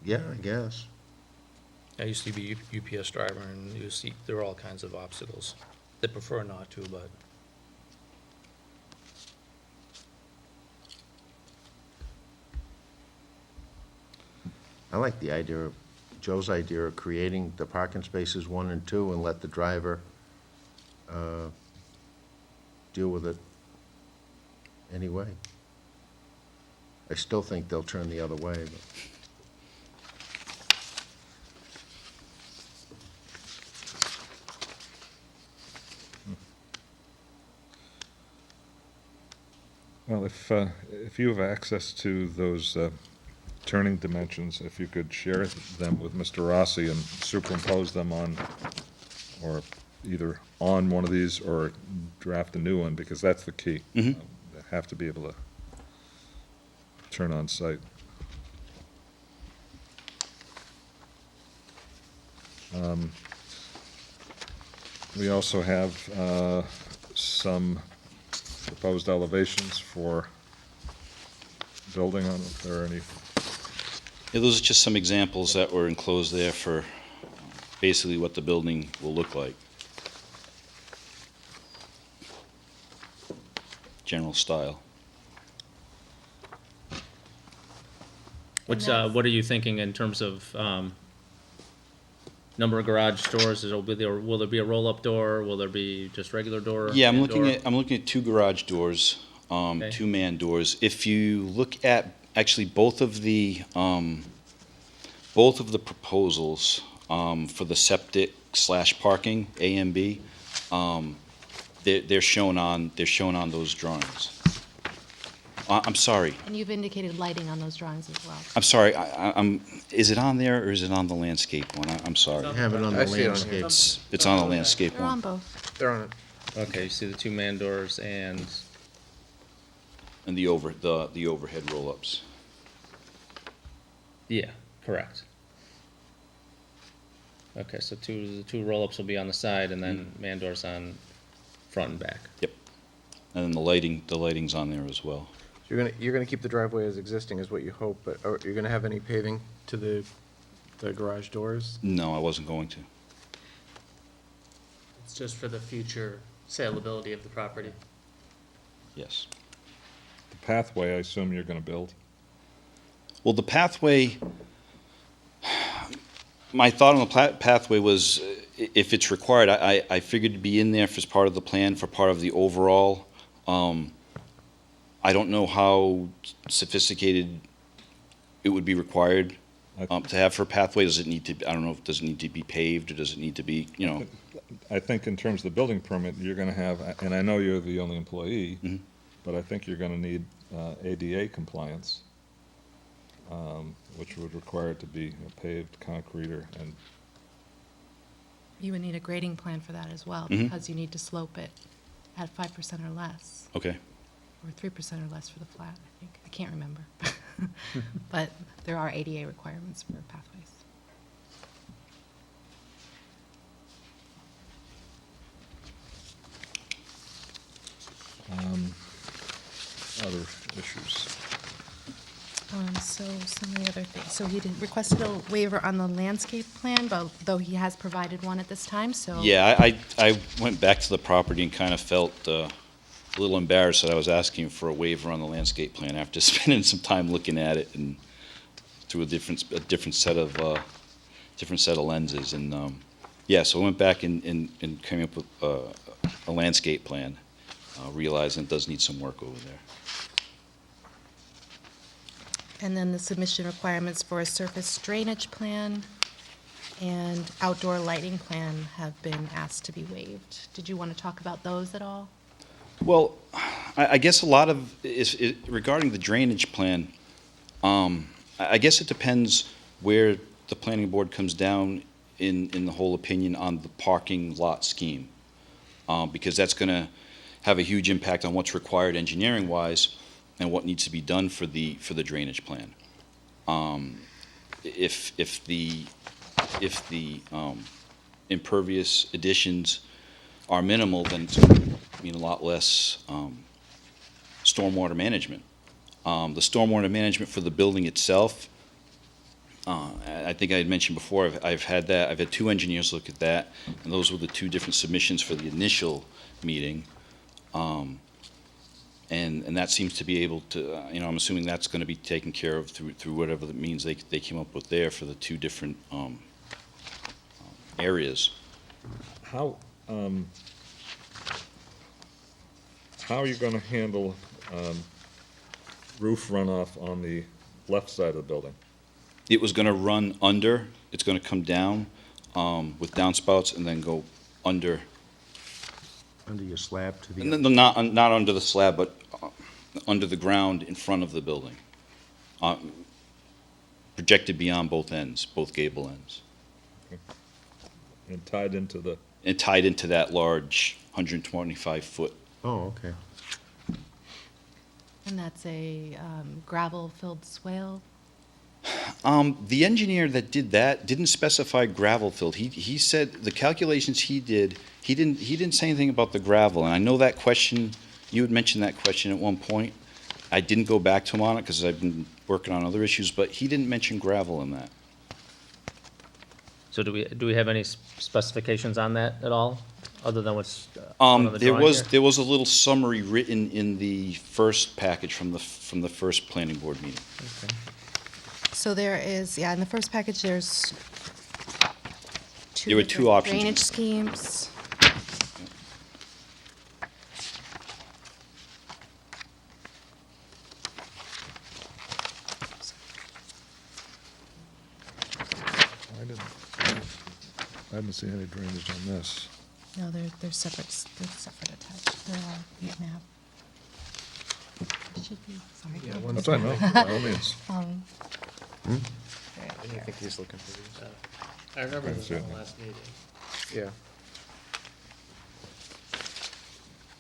yeah, I guess. I used to be a UPS driver, and you see, there are all kinds of obstacles. They prefer not to, but I like the idea of, Joe's idea of creating the parking spaces 1 and 2 and let the driver deal with it anyway. I still think they'll turn the other way, but. well, if you have access to those turning dimensions, if you could share them with Mr. Rossi and superimpose them on, or either on one of these or draft a new one, because that's the key. Mhm. They have to be able to turn on site. We also have some proposed elevations for building on, if there are any. Yeah, those are just some examples that were enclosed there for basically what the building will look like. General style. what are you thinking in terms of, number of garage doors? Will there be a roll-up door? Will there be just regular door? Yeah, I'm man looking door? at, I'm looking at 2 garage doors, Okay. 2-man doors. If you look at, actually, both of the proposals for the septic / parking, A and B, they're shown on those drawings. I'm sorry, And you've indicated lighting on those drawings as well. I'm sorry, is it on there or is it on the landscape one? I'm sorry. Have it on the I see it on landscape. here. It's on the landscape They're on one. both. They're on it. Okay, you see the 2-man doors and, And the overhead roll-ups. yeah, correct. Okay, so the two roll-ups will be on the side and then man doors on front and back. And then the lighting's on there as well. You're gonna keep the driveway as existing is what you hope, but are you gonna have any paving to the garage doors? No, I wasn't going to. It's just for the future saleability of the property. Yes. The pathway, I assume you're gonna build. Well, the pathway, my thought on the pathway was, if it's required, I figured to be in there as part of the plan, for part of the overall. I don't know how sophisticated it would be required to have for a pathway. Does it need to, I don't know, does it need to be paved, or does it need to be, you know? I think in terms of the building permit, you're gonna have, and I know you're the only employee, Mhm. but I think you're gonna need ADA compliance, which would require it to be paved, concrete, and You would need a grading plan for that as well, Mhm. because you need to slope it at 5% or less, Okay. or 3% or less for the flat, I think. I can't remember. But there are ADA requirements for pathways. Other issues. So some of the other things, so he requested a waiver on the landscape plan, but though he has provided one at this time, so. Yeah, I went back to the property and kind of felt a little embarrassed that I was asking for a waiver on the landscape plan after spending some time looking at it and through a different set of lenses. And, yeah, so I went back and came up with a landscape plan, realizing it does need some work over there. And then the submission requirements for a surface drainage plan and outdoor lighting plan have been asked to be waived. Did you want to talk about those at all? Well, I guess a lot of, regarding the drainage plan, I guess it depends where the planning board comes down in the whole opinion on the parking lot scheme. Because that's going to have a huge impact on what's required engineering-wise and what needs to be done for the drainage plan. If the impervious additions are minimal, then it's going to mean a lot less stormwater management. The stormwater management for the building itself, I think I had mentioned before, I've had 2 engineers look at that, and those were the 2 different submissions for the initial meeting. And that seems to be able to, I'm assuming that's going to be taken care of through whatever that means they came up with there for the 2 different areas. How are you going to handle roof runoff on the left side of the building? It was going to run under, it's going to come down with downspouts and then go under. Under your slab to the. No, not under the slab, but under the ground in front of the building. Projected beyond both ends, both gable ends. And tied into the, And tied into that large 125-foot. Oh, okay. And that's a gravel-filled swale? The engineer that did that didn't specify gravel filled. He said the calculations he did, he didn't say anything about the gravel. And I know that question, you had mentioned that question at one point. I didn't go back to him on it because I've been working on other issues, but he didn't mention gravel in that. So do we have any specifications on that at all, other than what's on the drawing here? There was a little summary written in the first package from the first planning board meeting. Okay. So there is, in the first package, there's There were 2 different options. drainage schemes. I didn't see any drainage on this. No, they're separate attached. They're all heat map. It should be, sorry. That's what I know, by all means. Very I clear. think he's looking for these. I remember this That's from it. the last meeting. Yeah.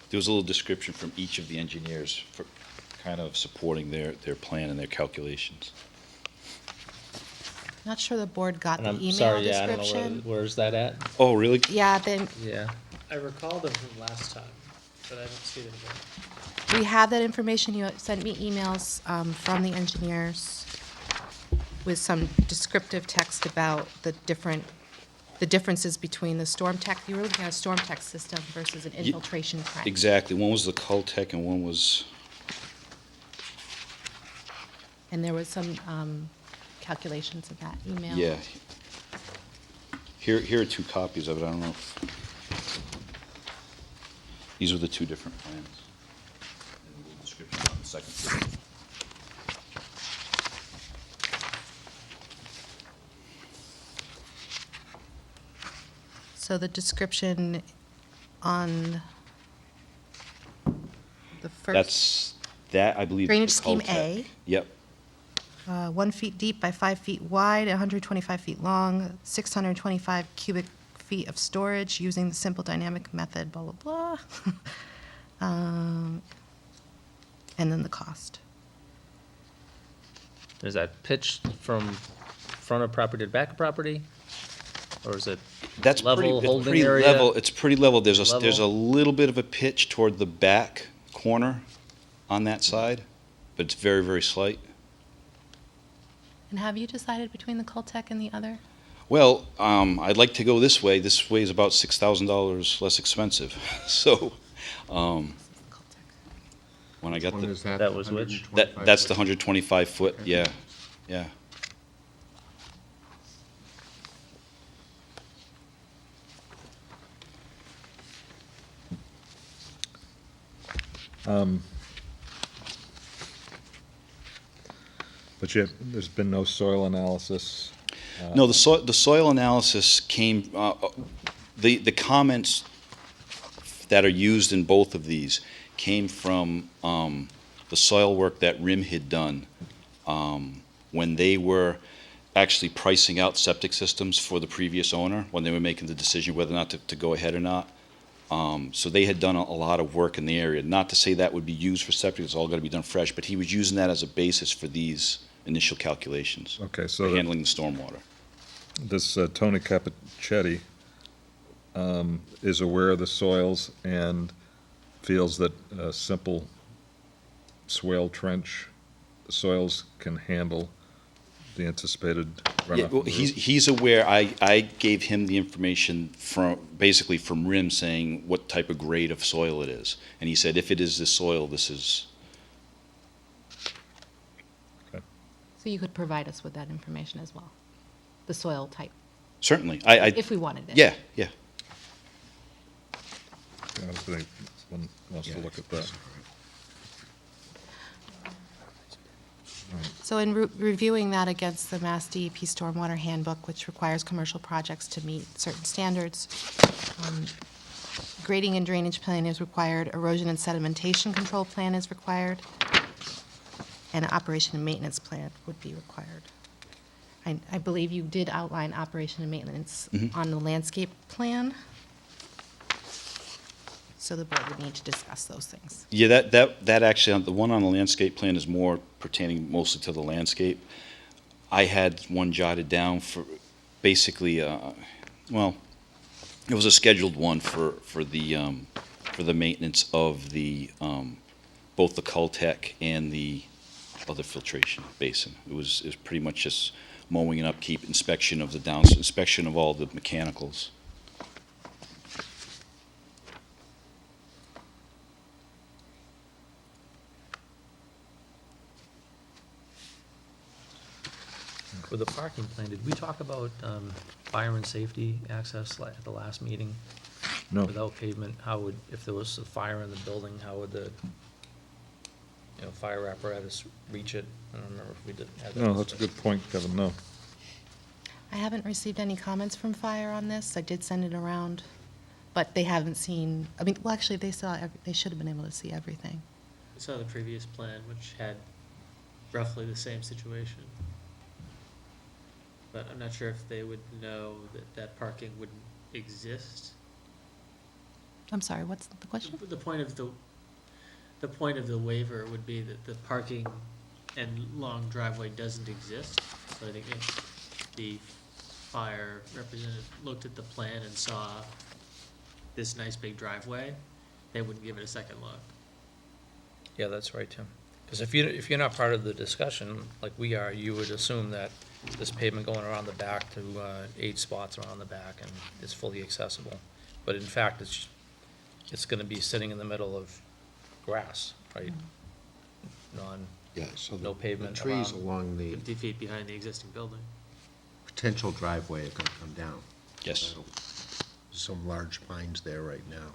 There was a little description from each of the engineers for kind of supporting their plan and their calculations. Not sure the board got And the I'm email sorry, yeah, I don't know description. where's that at? Oh, really? Yeah, then, Yeah. I recall them from last time, but I don't see them here. we have that information. You sent me emails from the engineers with some descriptive text about the differences between the storm tech, you were looking at a storm tech system versus an infiltration tank. Exactly. One was the Cultec and one was, And there was some calculations in that email. yeah. Here are 2 copies of it. I don't know if, these are the 2 different plans. And a little description on the second page. So the description on the first, That, I believe. is Drainage the scheme Cultec. A. Yep. 1 feet deep by 5 feet wide, 125 feet long, 625 cubic feet of storage using the simple dynamic method, blah, blah, blah. And then the cost. Is that pitched from front of property to back of property? Or is it That's pretty, level, it's holding pretty area? level, it's pretty level. There's a Level? little bit of a pitch toward the back corner on that side, but it's very, very slight. And have you decided between the Cultec and the other? Well, I'd like to go this way. This way is about $6,000 less expensive. So, when I got One the, is that That was which? 125 that's the foot. 125 foot, Okay. yeah, yeah. But yet, there's been no soil analysis. No, the soil analysis came, the comments that are used in both of these came from the soil work that RIM had done when they were actually pricing out septic systems for the previous owner, when they were making the decision whether or not to go ahead or not. So they had done a lot of work in the area. Not to say that would be used for septic, it's all going to be done fresh, but he was using that as a basis for these initial calculations Okay, for so that handling the stormwater. this Tony Capichetti is aware of the soils and feels that a simple swale trench soils can handle the anticipated Yeah, runoff. well, of the he's, roof. he's aware, I gave him the information from, basically from RIM saying what type of grade of soil it is. And he said, if it is this soil, this is, So you could provide us with that information as well, the soil type, certainly, if we wanted it. yeah, yeah. Yeah, if anyone wants to look at that. So in reviewing that against the Mass DEP Stormwater Handbook, which requires commercial projects to meet certain standards, grading and drainage plan is required, erosion and sedimentation control plan is required, and an operation and maintenance plan would be required. I believe you did outline operation and maintenance on the landscape plan. So the board would need to discuss those things. Yeah, that actually, the one on the landscape plan is more pertaining mostly to the landscape. I had one jotted down for basically, well, it was a scheduled one for the maintenance of the, both the Cultec and the other filtration basin. It was pretty much just mowing and upkeep, inspection of the inspection of all the mechanicals. With the parking plan, did we talk about fire and safety access at the last meeting? No, Without pavement, how would, if there was a fire in the building, how would the, fire apparatus reach it? I don't remember if we did have that. no, that's a good point, Kevin, no. I haven't received any comments from fire on this. I did send it around, but they haven't seen, I mean, well, actually, they should have been able to see everything. I saw the previous plan, which had roughly the same situation. But I'm not sure if they would know that that parking wouldn't exist. I'm sorry, what's the question? The point of the waiver would be that the parking and long driveway doesn't exist. So I think if the fire representative looked at the plan and saw this nice big driveway, they wouldn't give it a second look. Yeah, that's right, Tim. Because if you're not part of the discussion, like we are, you would assume that this pavement going around the back to 8 spots around the back and is fully accessible. But in fact, it's gonna be sitting in the middle of grass, right? Yeah, so No pavement the trees around. along the 50 feet behind the existing building. potential driveway are gonna come down. Yes. That'll- Some large pines there right now.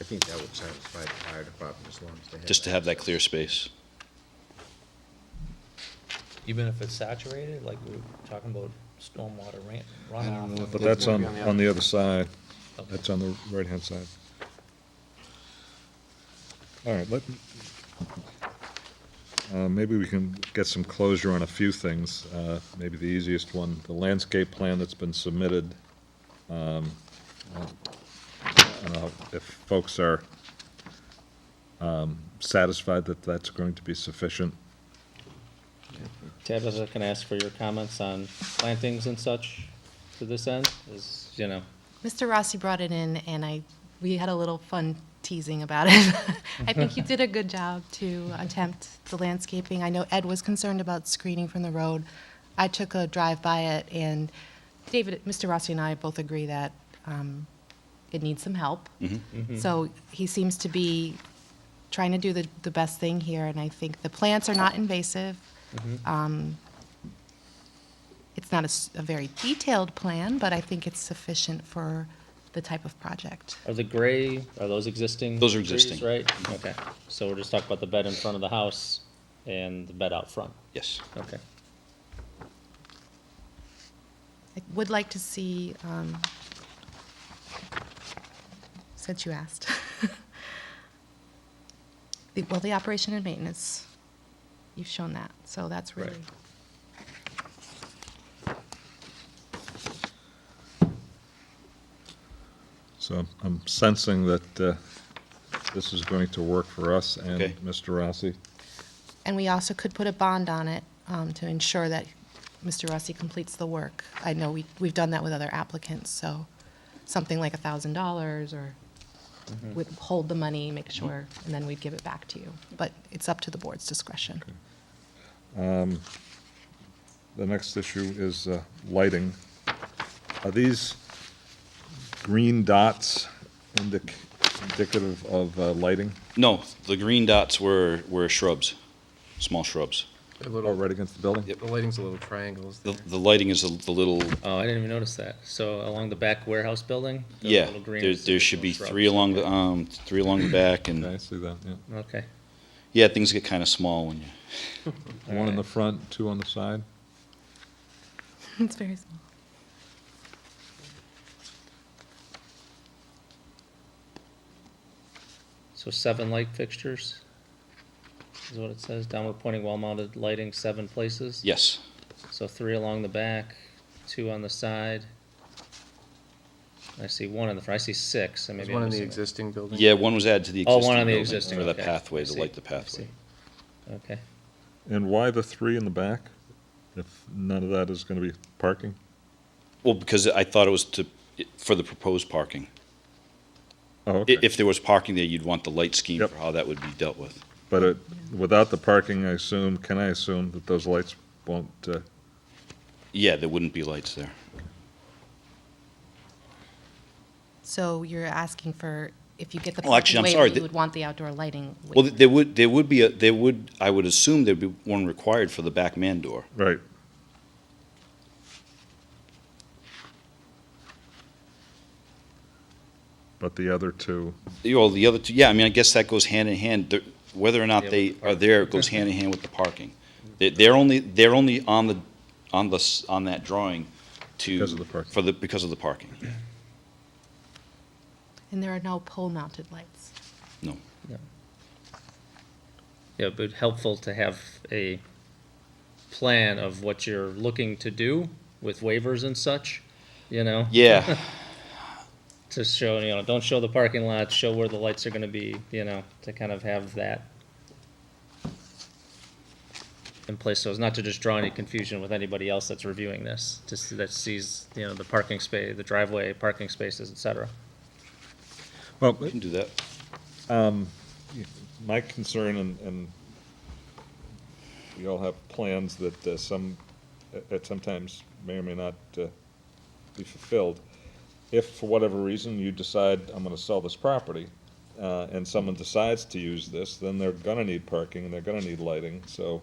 I think that would satisfy the fire department as long as they have. Just to have that clear space. Even if it's saturated, like we were talking about stormwater runoff. But that's on the other side. Okay. That's on the right-hand side. All right, Maybe we can get some closure on a few things. Maybe the easiest one, the landscape plan that's been submitted. I don't know if folks are satisfied that that's going to be sufficient. Tabitha, can I ask for your comments on plantings and such to this end? Is, you know, Mr. Rossi brought it in, and we had a little fun teasing about it. I think you did a good job to attempt the landscaping. I know Ed was concerned about screening from the road. I took a drive by it, and David, Mr. Rossi and I both agree that it needs some help. So he seems to be trying to do the best thing here, and I think the plants are not invasive. It's not a very detailed plan, but I think it's sufficient for the type of project. are the gray, are those existing? Those are trees, existing. right? Okay, so we're just talking about the bed in front of the house and the bed out front. Yes. Okay. I would like to see, since you asked, the operation and maintenance, you've shown that, so that's really. Right. So I'm sensing that this is going to work for us and Okay. Mr. Rossi. And we also could put a bond on it to ensure that Mr. Rossi completes the work. I know we've done that with other applicants, so something like $1,000 or would hold the money, make sure, and then we'd give it back to you. But it's up to the board's discretion. The next issue is lighting. Are these green dots indicative of lighting? No, the green dots were shrubs, small shrubs. A Oh, little, right against the building? Yep. the lighting's a little triangles The, there. the lighting is the little, Oh, I didn't even notice that. So along the back warehouse building? the yeah, little green there should be shrubs. three along the, back, Okay, I and, see that, yeah. Okay. yeah, things get kind of small when you, One in the front, two on the side? It's very small. So 7 light fixtures is what it says. Downward pointing wall-mounted lighting, 7 places. yes. So 3 along the back, 2 on the side. I see 1 in the front. I see 6. And There's maybe one I'm in the missing existing building. Yeah, one was added to the Oh, existing one on the building existing, for the okay. pathway, I to see. light the I pathway. see. Okay. And why the three in the back? If none of that is going to be parking? Well, because I thought it was for the proposed parking. Oh, okay. If there was parking there, you'd want the light scheme Yep. for how that would be dealt with. But without the parking, can I assume that those lights won't, Yeah, there wouldn't be lights there. So you're asking for, if you get the Well, actually, I'm parking sorry, waiver, you would want the outdoor lighting Well, waiver. there would, I would assume there'd be one required for the back man door. right? But the other two, The other two, yeah, I mean, I guess that goes hand in hand. Whether or not Yeah, they with the are there goes hand in hand with the parking. They're only on that drawing to. Because of the parking. Because of the parking. And there are no pole-mounted lights. No. Yeah, but helpful to have a plan of what you're looking to do with waivers and such, you know? Yeah, To show, don't show the parking lot, show where the lights are gonna be, to kind of have that in place, so as not to just draw any confusion with anybody else that's reviewing this, that sees, the parking space, the driveway, parking spaces, et cetera. well, we can do that. my concern, and we all have plans that sometimes may or may not be fulfilled. If, for whatever reason, you decide, I'm gonna sell this property, and someone decides to use this, then they're gonna need parking, and they're gonna need lighting, so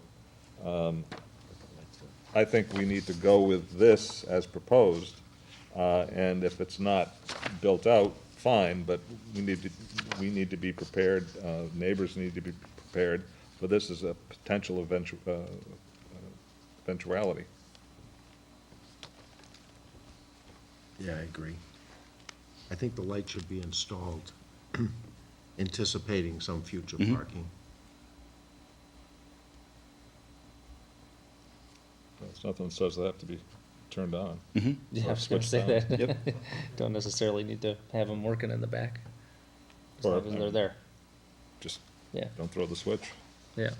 I think we need to go with this as proposed, and if it's not built out, fine, but we need to be prepared, neighbors need to be prepared for this as a potential eventuality. Yeah, I agree. I think the light should be installed, anticipating some future Mhm. parking. There's nothing that says they have to be turned on. Yeah, I Or was gonna switched say on. that. Yep. Don't necessarily need to have them working in the back. As Or, long as they're there, Just yeah, don't throw the switch. yeah.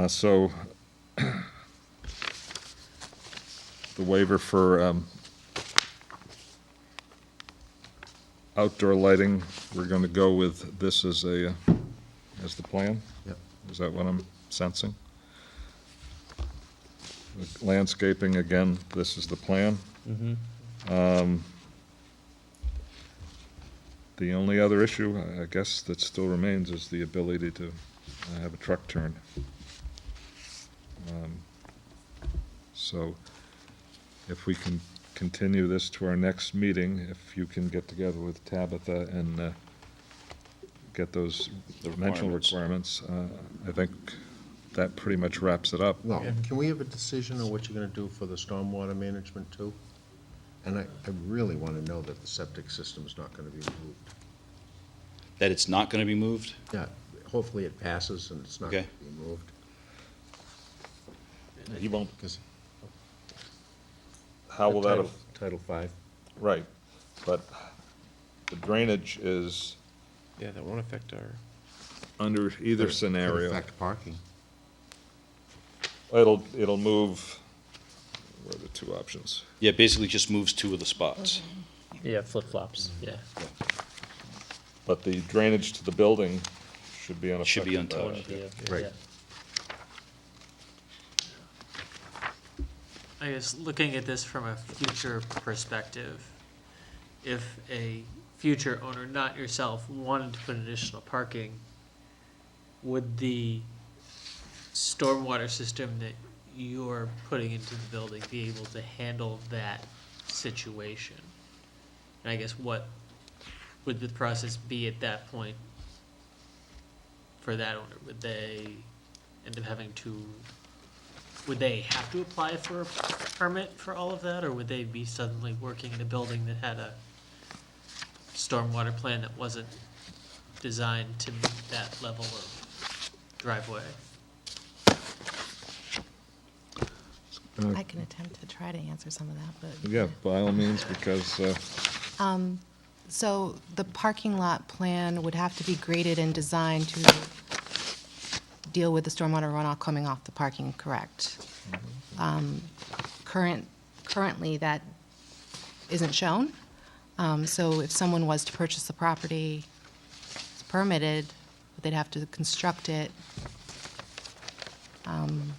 So, the waiver for outdoor lighting, we're going to go with this as a, as the plan? Yep. Is that what I'm sensing? Landscaping, again, this is the plan. The only other issue, I guess, that still remains is the ability to have a truck turn. So if we can continue this to our next meeting, if you can get together with Tabitha and get those The dimensional requirements. requirements, I think that pretty much wraps it up. Well, can we have a decision on what you're gonna do for the stormwater management too? And I really wanna know that the septic system is not gonna be moved. That it's not gonna be moved? Yeah, hopefully it passes and it's not gonna Okay. be moved. He won't, Because how will that, Title V. right, but the drainage is Yeah, that won't affect our. under either Could scenario. affect parking. It'll move, what are the two options? Yeah, basically just moves two of the spots. Yeah, flip-flops, yeah. But the drainage to the building should be unaffected. Should be by untouched. that. Right. I guess looking at this from a future perspective, if a future owner, not yourself, wanted to put additional parking, would the stormwater system that you're putting into the building be able to handle that situation? And I guess what would the process be at that point for that owner? Would they end up having to, would they have to apply for a permit for all of that, or would they be suddenly working in a building that had a stormwater plan that wasn't designed to meet that level of driveway? I can attempt to try to answer some of that, but. Yeah, by all means, because, So the parking lot plan would have to be graded and designed to deal with the stormwater runoff coming off the parking, correct? Currently, that isn't shown. So if someone was to purchase the property, it's permitted, but they'd have to construct it. I'm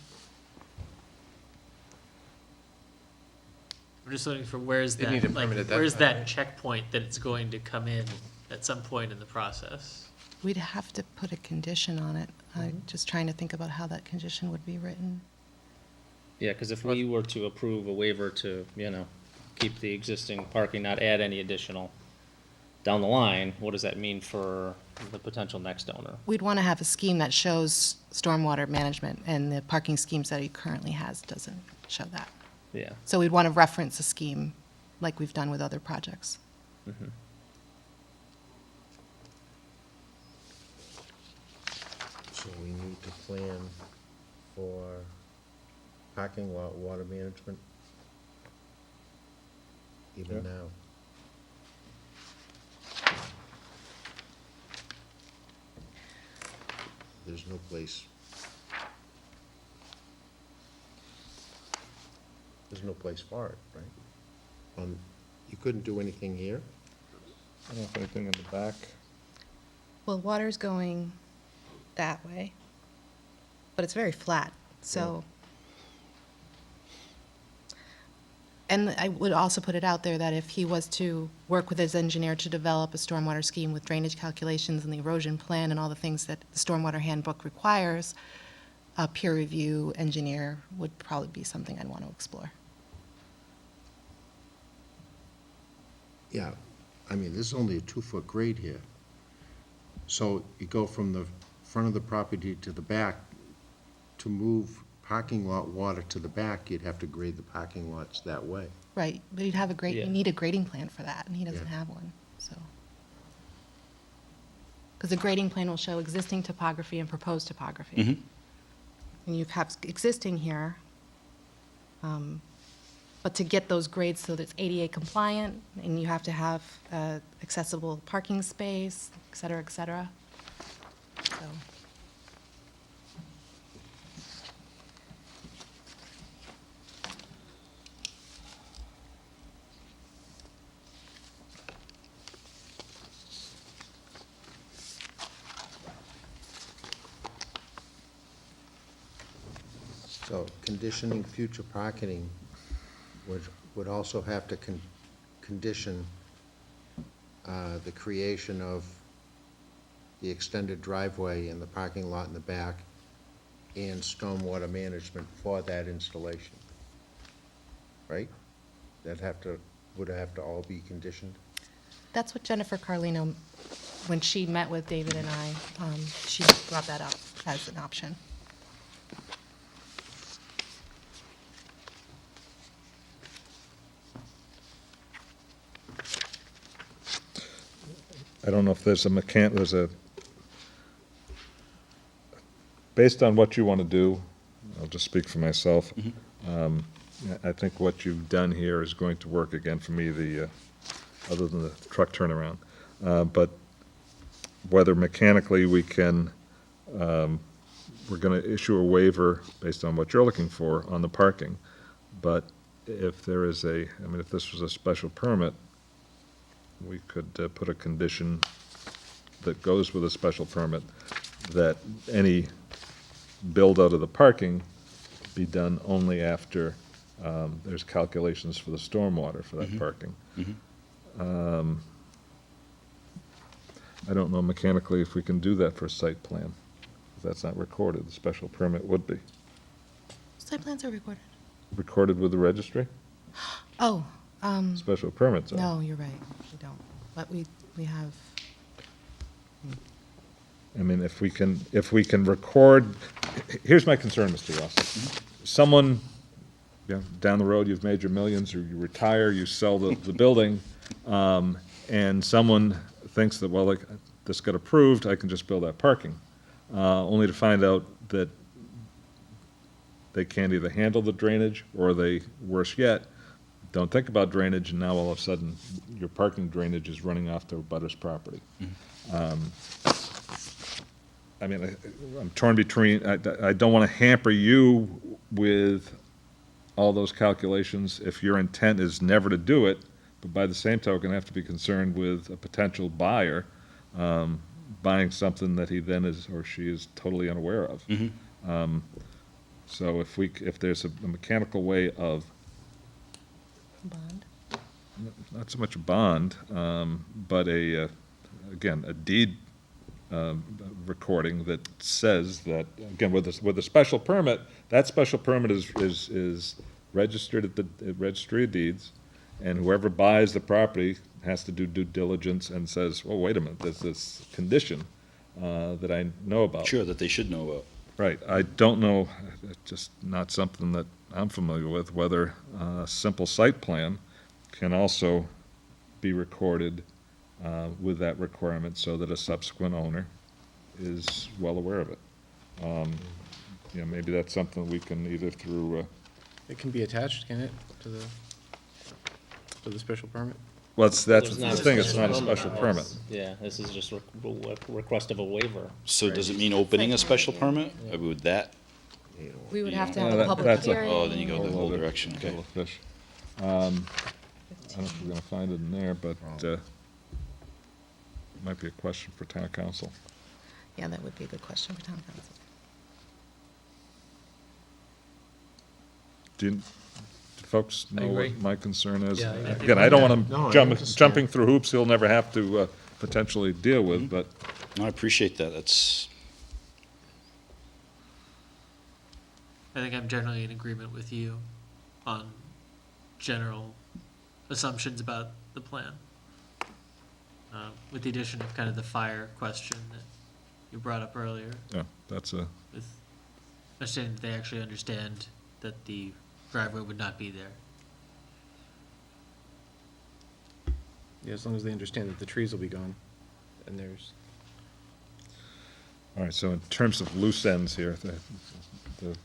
just looking for where's They'd need a that, like, permit at that where's time, that right? checkpoint that it's going to come in at some point in the process? We'd have to put a condition on it. I'm just trying to think about how that condition would be written. Yeah, because if we were to approve a waiver to, keep the existing parking, not add any additional down the line, what does that mean for the potential next owner? We'd want to have a scheme that shows stormwater management, and the parking schemes that he currently has doesn't show that. Yeah. So we'd want to reference a scheme like we've done with other projects. So we need to plan for parking lot water management even Yeah. now. There's no place. There's no place for it, right? You couldn't do anything here? I don't know if anything in the back. Well, water's going that way, but it's very flat, so. And I would also put it out there that if he was to work with his engineer to develop a stormwater scheme with drainage calculations and the erosion plan and all the things that the stormwater handbook requires, a peer review engineer would probably be something I'd want to explore. Yeah, I mean, this is only a 2-foot grade here. So you go from the front of the property to the back, to move parking lot water to the back, you'd have to grade the parking lots that way. Right, but you'd have Yeah. you need a grading plan for that, and he doesn't Yeah. have one, so. Because the grading plan will show existing topography and proposed topography. and you have existing here. But to get those grades so that it's ADA compliant, and you have to have accessible parking space, et cetera, et cetera. So, So conditioning future parking would also have to condition the creation of the extended driveway and the parking lot in the back and stormwater management for that installation, right? Would have to all be conditioned? that's what Jennifer Carlino, when she met with David and I, she brought that up as an option. I don't know if there's based on what you want to do, I'll just speak for myself. I think what you've done here is going to work again for me, other than the truck turnaround. But whether mechanically we can, we're going to issue a waiver based on what you're looking for on the parking. But if there is if this was a special permit, we could put a condition that goes with a special permit that any build-out of the parking be done only after there's calculations for the stormwater for that parking. I don't know mechanically if we can do that for a site plan. If that's not recorded, the special permit would be. Site plans are recorded. Recorded with the registry? Oh, Special permits are. no, you're right, we don't. But we have, I mean, if we can record, here's my concern, Mr. Ross. Someone, down the road, you've made your millions, or you retire, you sell the building, and someone thinks that, well, like, this got approved, I can just build that parking, only to find out that they can't either handle the drainage, or they, worse yet, don't think about drainage, and now all of a sudden, your parking drainage is running off to a butter's property. I mean, I'm torn between, I don't want to hamper you with all those calculations if your intent is never to do it, but by the same token, I have to be concerned with a potential buyer buying something that he then is, or she is totally unaware of. So if there's a mechanical way of, bond. not so much a bond, but again, a deed recording that says that, again, with a special permit, that special permit is registered at the Registry of Deeds, and whoever buys the property has to do due diligence and says, well, wait a minute, there's this condition that I know about. Sure, that they should know about. Right, I don't know, it's just not something that I'm familiar with, whether a simple site plan can also be recorded with that requirement so that a subsequent owner is well aware of it. Maybe that's something we can either through, It can be attached, can it, to the special permit? well, that's There's the not a thing, it's not a permit. special permit. Yeah, this is just a request of a waiver. So does it mean opening a special permit? Would that, We would have to Yeah, have a public that's a- hearing. oh, then you go the whole Whole other direction, okay. kettle of fish. I don't know if we're gonna find it in there, but it might be a question for town council. Yeah, that would be a good question for town council. Do folks I know what agree. my concern is? Yeah, I think Again, I don't want No, I him understand. jumping through hoops he'll never have to potentially deal with, but No, I appreciate that, that's, I think I'm generally in agreement with you on general assumptions about the plan. With the addition of kind of the fire question that you brought up earlier, yeah, that's a, with understanding that they actually understand that the driveway would not be there. Yeah, as long as they understand that the trees will be gone, and there's, All right, so in terms of loose ends here, the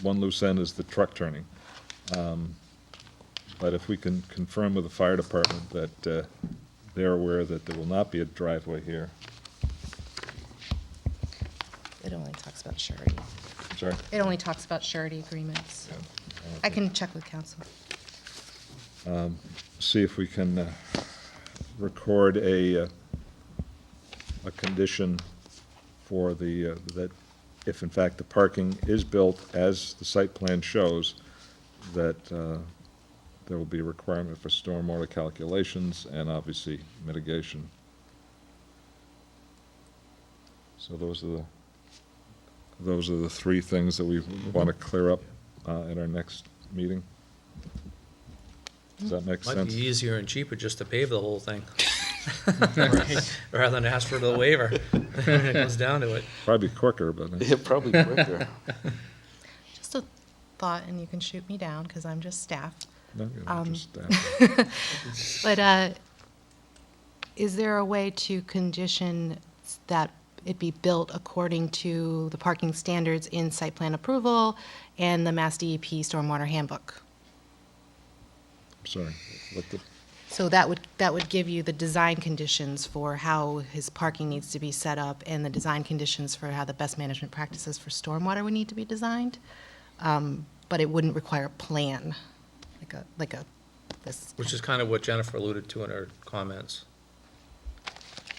one loose end is the truck turning. But if we can confirm with the fire department that they're aware that there will not be a driveway here. It only talks about surety. Sorry? It only talks about surety agreements. I can check with council. See if we can record a condition for the, that if in fact the parking is built as the site plan shows, that there will be a requirement for stormwater calculations and obviously mitigation. So those are the three things that we want to clear up at our next meeting. Does that make Might sense? be easier and cheaper just to pave the whole thing. Rather than ask for the waiver, when it comes down to it. Probably quicker, but. Yeah, probably quicker. Just a thought, and you can shoot me down, because I'm just staff. No, you know, Um, just, But is there a way to condition that it be built according to the parking standards in site plan approval and the Mass DEP Stormwater Handbook? Sorry, what the, So that would give you the design conditions for how his parking needs to be set up and the design conditions for how the best management practices for stormwater would need to be designed. But it wouldn't require a plan, this. Which is kind of what Jennifer alluded to in her comments.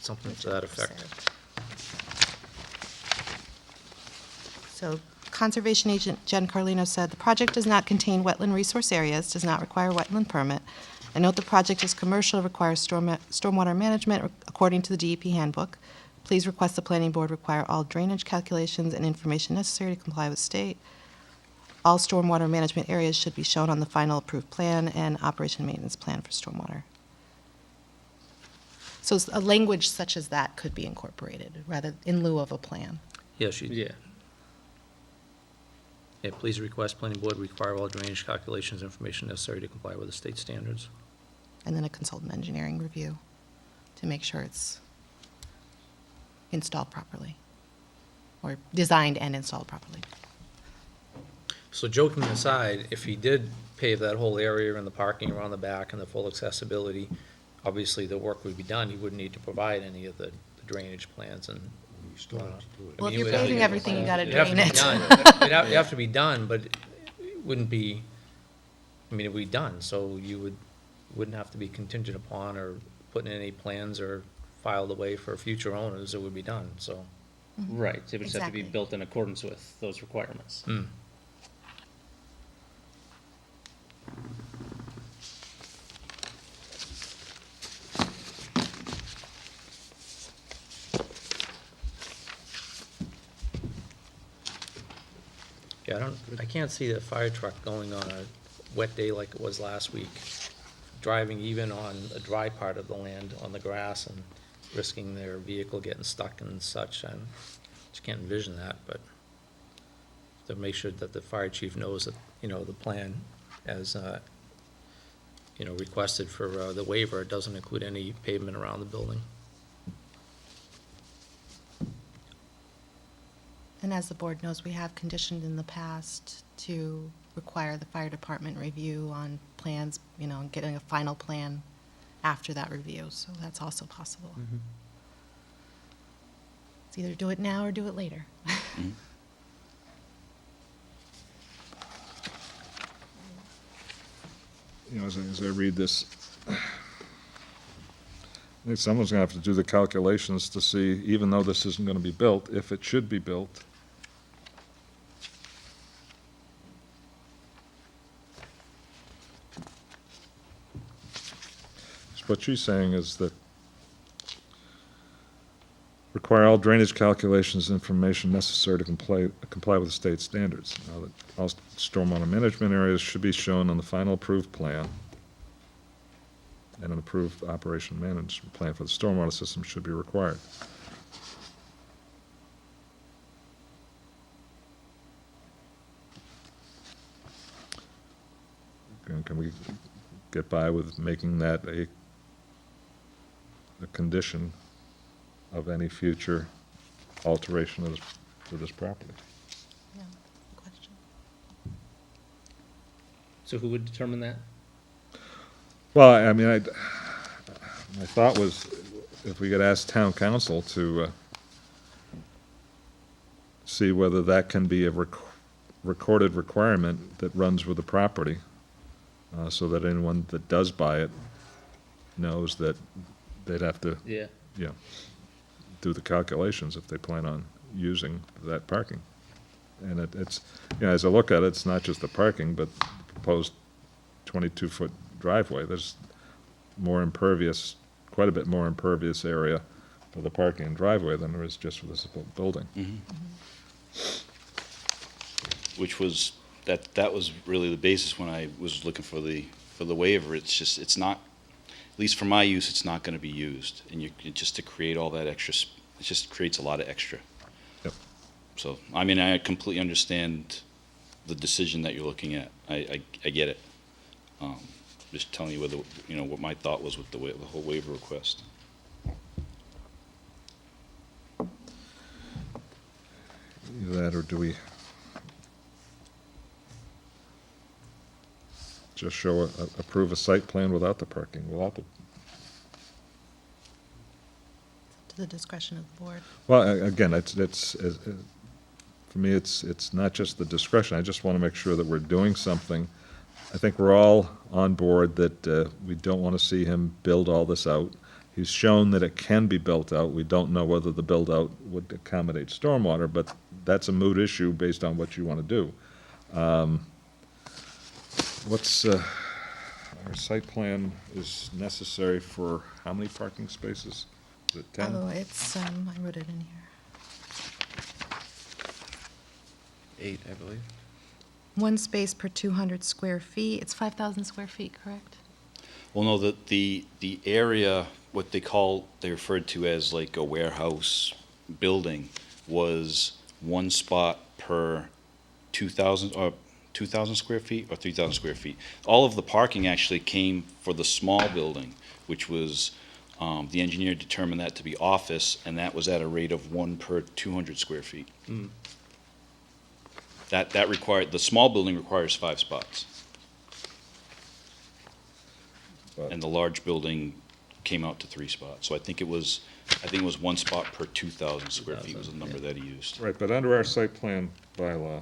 Something to that effect. So Conservation Agent Jen Carlino said, "The project does not contain wetland resource areas, does not require wetland permit. I note the project is commercial, requires stormwater management according to the DEP handbook. Please request the planning board require all drainage calculations and information necessary to comply with state. All stormwater management areas should be shown on the final approved plan and operation and maintenance plan for stormwater." So a language such as that could be incorporated, rather in lieu of a plan. Yeah, she, Yeah. yeah, please request planning board require all drainage calculations, information necessary to comply with the state standards. And then a consultant engineering review to make sure it's installed properly, or designed and installed properly. So joking aside, if he did pave that whole area and the parking around the back and the full accessibility, obviously the work would be done. He wouldn't need to provide any of the drainage plans and. Well, if you're paving everything, you gotta It'd have to drain be it. done. It'd have to be done, but it wouldn't be, I mean, it would be done, so wouldn't have to be contingent upon or putting in any plans or filed away for future owners. It would be done, so. Right, it would just have to be Exactly. built in accordance with those requirements. Mm. Yeah, I can't see the fire truck going on a wet day like it was last week, driving even on a dry part of the land on the grass and risking their vehicle getting stuck and such. I just can't envision that, but to make sure that the fire chief knows that, the plan as, requested for the waiver, it doesn't include any pavement around the building. And as the board knows, we have conditioned in the past to require the fire department review on plans, and getting a final plan after that review, so that's also possible. It's either do it now or do it later. as I read this, I think someone's gonna have to do the calculations to see, even though this isn't gonna be built, if it should be built. So what she's saying is that require all drainage calculations and information necessary to comply with the state standards. Now, that all stormwater management areas should be shown on the final approved plan, and an approved operation management plan for the stormwater system should be required. And can we get by with making that a condition of any future alteration to this property. Yeah, question. So who would determine that? Well, I mean, my thought was if we could ask town council to see whether that can be a recorded requirement that runs with the property, so that anyone that does buy it knows that they'd have to, Yeah. you know, do the calculations if they plan on using that parking. And it's, you know, as I look at it, it's not just the parking, but the proposed 22-foot driveway. There's more impervious, quite a bit more impervious area for the parking and driveway than there is just for this building. Which was, that was really the basis when I was looking for the waiver. It's just, it's not, at least for my use, it's not gonna be used. And just to create all that extra, it just creates a lot of extra. Yep. So, I mean, I completely understand the decision that you're looking at. I get it. Just telling you whether, you know, what my thought was with the whole waiver request. Either that, or do we just approve a site plan without the parking, without the, To the discretion of the board. well, again, for me, it's not just the discretion. I just want to make sure that we're doing something. I think we're all on board that we don't want to see him build all this out. He's shown that it can be built out. We don't know whether the build-out would accommodate stormwater, but that's a moot issue based on what you want to do. Our site plan is necessary for how many parking spaces? Is it 10? Oh, it's, I wrote it in here. 8, I believe. One space per 200 square feet. It's 5,000 square feet, correct? Well, no, the area, what they referred to as like a warehouse building, was one spot per 2,000 square feet or 3,000 square feet. All of the parking actually came for the small building, which was, the engineer determined that to be office, and that was at a rate of 1 per 200 square feet. That required, the small building requires 5 spots. But- And the large building came out to 3 spots. So I think it was 1 spot per 2,000 square feet was the number that he used. Right, but under our site plan bylaw,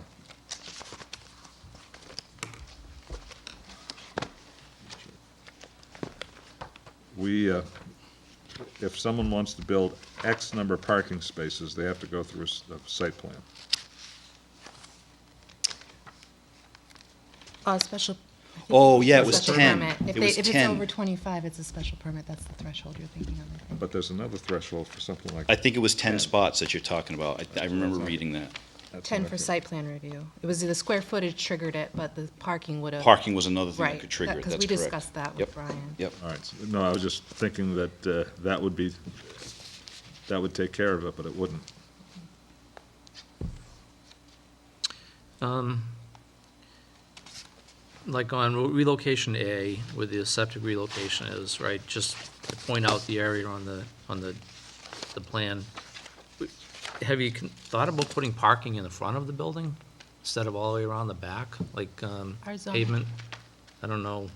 if someone wants to build X number of parking spaces, they have to go through a site plan. Special. I think Oh, yeah, it it's a was special 10. permit. It If was it's 10. over 25, it's a special permit. That's the threshold you're thinking of, I think. But there's another threshold for something like. I think it was 10 10. spots that you're talking about. I remember reading that. That's 10 what I for thought. site plan review. It was the square footage triggered it, but the parking would have. Parking was another thing that Right, could trigger it, because that's we correct. discussed that with Yep. Brian. Yep. All right, no, I was just thinking that that would take care of it, but it wouldn't. Like on relocation A, where the septic relocation is, right, just to point out the area on the plan. Have you thought about putting parking in the front of the building instead of all the way around the back, like Our zone- pavement? I don't know,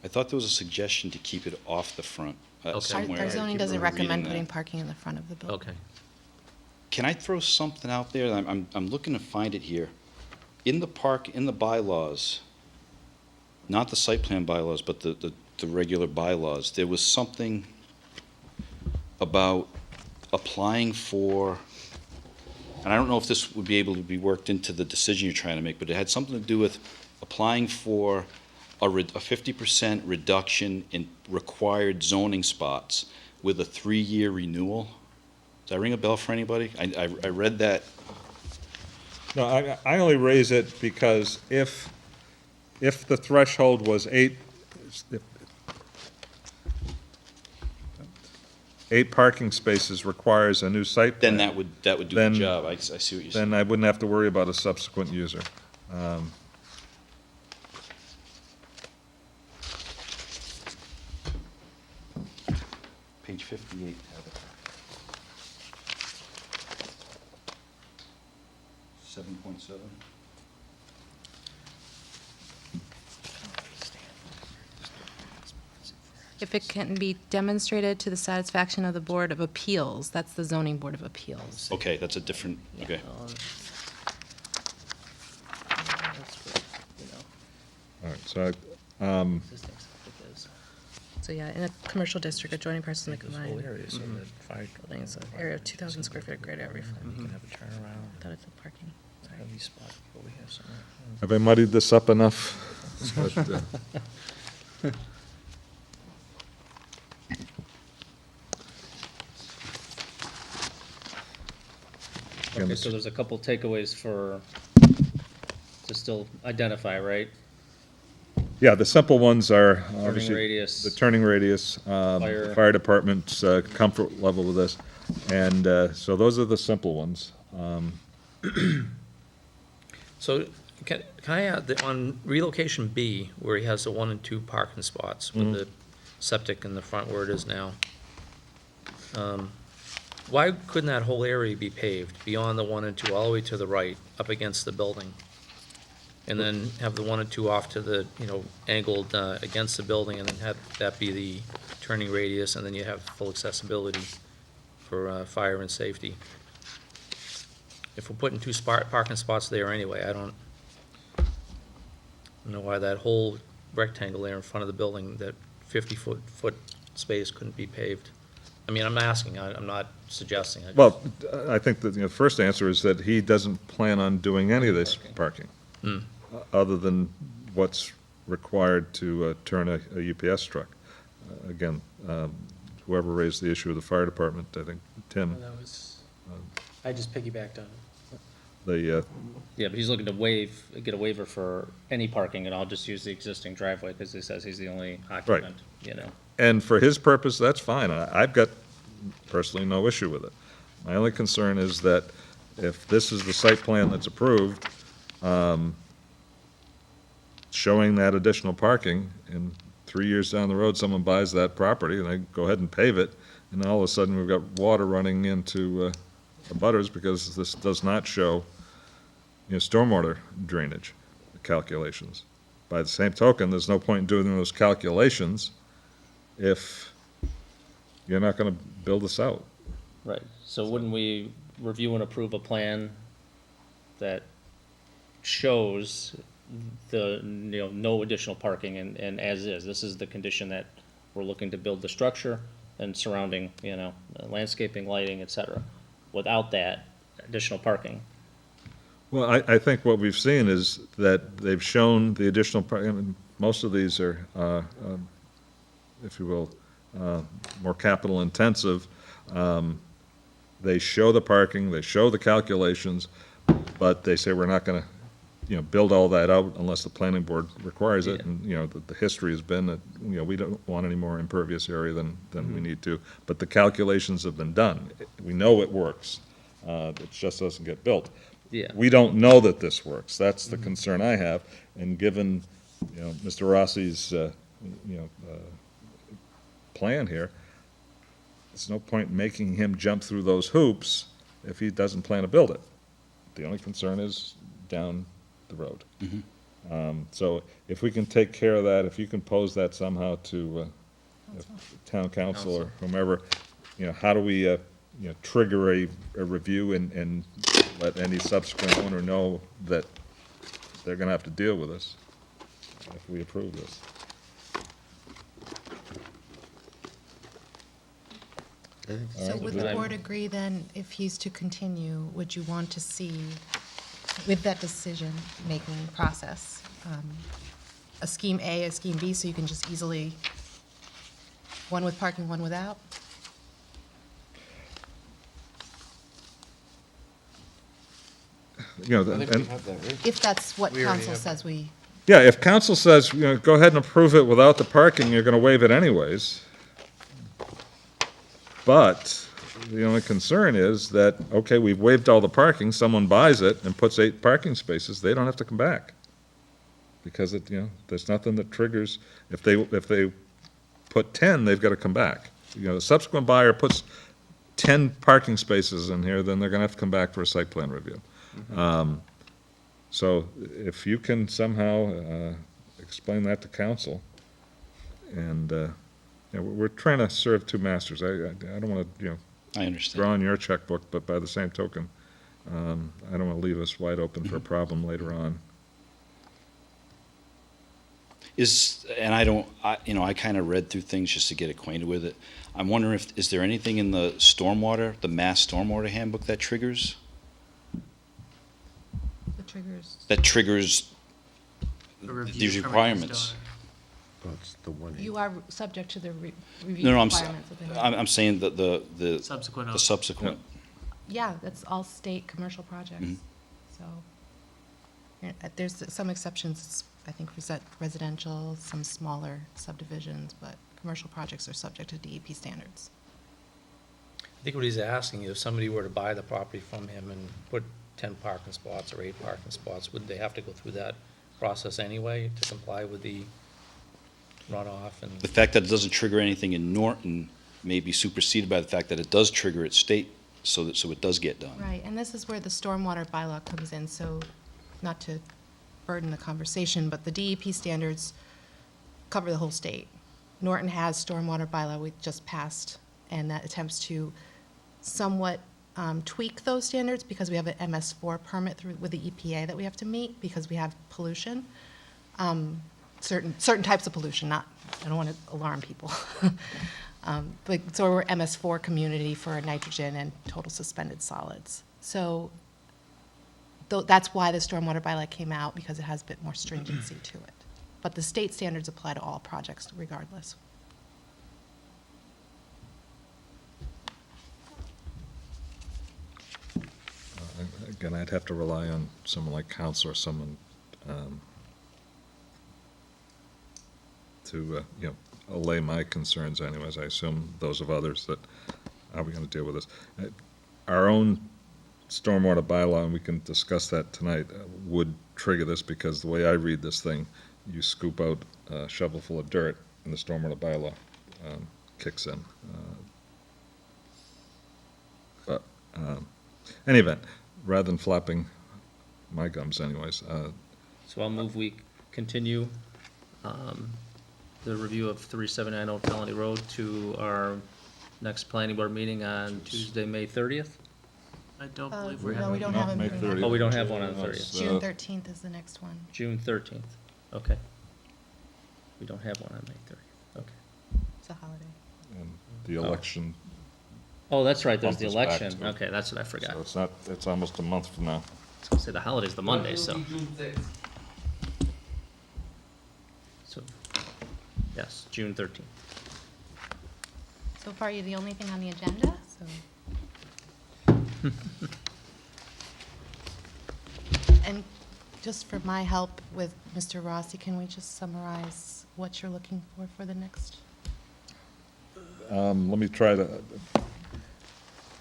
I thought there was a suggestion to keep it off the front Okay. Our- somewhere. Our I zoning keep doesn't reading recommend that. putting parking in the front of the building. okay. Can I throw something out there? I'm looking to find it here. In the bylaws, not the site plan bylaws, but the regular bylaws, there was something about applying for, and I don't know if this would be able to be worked into the decision you're trying to make, but it had something to do with applying for a 50% reduction in required zoning spots with a 3-year renewal. Does that ring a bell for anybody? I read that. No, I only raise it because if the threshold was 8 parking spaces requires a new site plan. Then that would do the Then- job. I see what you're saying. Then I wouldn't have to worry about a subsequent user. Page Page 58, Heather. 7.7. If it can be demonstrated to the satisfaction of the Board of Appeals, that's the zoning Board of Appeals. Okay, that's a different, okay. All right, so So yeah, in a commercial district, adjoining parcels may combine buildings of area of 2,000 square feet or greater every floor. You can have a turnaround, Thought it's a parking. Sorry. have these spots over here somewhere. have I muddied this up enough? But, Okay, so there's a couple takeaways to still identify, right? Yeah, the simple ones are obviously. radius. The turning radius, Fire. fire department's comfort level with this. And so those are the simple ones. So can I add that on relocation B, where he has the 1 and 2 parking spots with the septic in the front where it is now, why couldn't that whole area be paved beyond the 1 and 2, all the way to the right, up against the building? And then have the 1 and 2 off to the, angled against the building, and then have that be the turning radius, and then you have full accessibility for fire and safety. If we're putting 2 parking spots there anyway, I don't know why that whole rectangle there in front of the building, that 50-foot space couldn't be paved. I mean, I'm asking, I'm not suggesting. Well, I think that, the first answer is that he doesn't plan on doing any of this parking, other than what's required to turn a UPS truck. Again, whoever raised the issue of the fire department, I think Tim, That was, I just piggybacked on it. the, Yeah, but he's looking to get a waiver for any parking, and I'll just use the existing driveway, because he says he's the only occupant, and for his purpose, that's fine. I've got personally no issue with it. My only concern is that if this is the site plan that's approved, showing that additional parking, and 3 years down the road, someone buys that property, and they go ahead and pave it, and all of a sudden, we've got water running into the butters because this does not show, stormwater drainage calculations. By the same token, there's no point in doing those calculations if you're not gonna build this out. Right, so wouldn't we review and approve a plan that shows the, no additional parking and as is? This is the condition that we're looking to build the structure and surrounding, landscaping, lighting, et cetera, without that additional parking. Well, I think what we've seen is that they've shown the additional parking. Most of these are, if you will, more capital intensive. They show the parking, they show the calculations, but they say we're not gonna, build all that out unless the planning board requires it. And, the history has been that, we don't want any more impervious area than we need to. But the calculations have been done. We know it works. It just doesn't get built. Yeah. We don't know that this works. That's the concern I have. And given, Mr. Rossi's, plan here, there's no point in making him jump through those hoops if he doesn't plan to build it. The only concern is down the road. So if we can take care of that, if you can pose that somehow to town council or whomever, how do we, trigger a review and let any subsequent owner know that they're gonna have to deal with this if we approve this? So would the board agree then, if he's to continue, would you want to see, with that decision-making process, a scheme A, a scheme B, so you can just easily, one with parking, one without? If that's what council says we, Yeah, if council says, go ahead and approve it without the parking, you're gonna waive it anyways. But the only concern is that, okay, we've waived all the parking, someone buys it and puts 8 parking spaces, they don't have to come back. Because there's nothing that triggers, if they put 10, they've gotta come back. the subsequent buyer puts 10 parking spaces in here, then they're gonna have to come back for a site plan review. So if you can somehow explain that to council, and, we're trying to serve two masters. I don't wanna, I understand. draw on your checkbook, but by the same token, I don't wanna leave us wide open for a problem later on. And I kind of read through things just to get acquainted with it. I'm wondering is there anything in the Mass Stormwater Handbook that triggers The triggers. A review these permit is requirements? done. That's the one. You are subject to the review No, requirements of the. I'm saying the Subsequent. the subsequent. Yeah, that's all state commercial projects, Mhm. so. There's some exceptions, I think, for residential, some smaller subdivisions, but commercial projects are subject to DEP standards. I think what he's asking, if somebody were to buy the property from him and put 10 parking spots or 8 parking spots, would they have to go through that process anyway to comply with the runoff and? The fact that it doesn't trigger anything in Norton may be superseded by the fact that it does trigger at state, so it does get done. Right, and this is where the stormwater bylaw comes in, so not to burden the conversation, but the DEP standards cover the whole state. Norton has stormwater bylaw we just passed, and that attempts to somewhat tweak those standards because we have an MS4 permit with the EPA that we have to meet because we have pollution. Certain types of pollution, I don't want to alarm people. But, so we're MS4 community for nitrogen and total suspended solids. So that's why the stormwater bylaw came out, because it has a bit more stringency to it. But the state standards apply to all projects regardless. Again, I'd have to rely on someone like council or someone to, allay my concerns anyways. I assume those of others that, how are we gonna deal with this? Our own stormwater bylaw, and we can discuss that tonight, would trigger this, because the way I read this thing, you scoop out a shovel full of dirt, and the stormwater bylaw kicks in. But, any event, rather than flapping my gums anyways, So I'll move we continue the review of 379 Old Colony Road to our next planning board meeting on Tuesday, May 30th? I don't believe we No, have. we don't have a May meeting. 30th. Oh, we don't have one on the That's, 30th. June 13th is the next one. June 13th, okay. We don't have one on May 30th, okay. It's a holiday. and the election, Oh, that's right, there's Bump the us back election, to it. okay, that's what I forgot. so it's almost a month from now. I was gonna say the holiday's the Monday, so. It'll be June 6th. So, yes, June 13th. So far, you're the only thing on the agenda, so. And just for my help with Mr. Rossi, can we just summarize what you're looking for the next? Let me try to,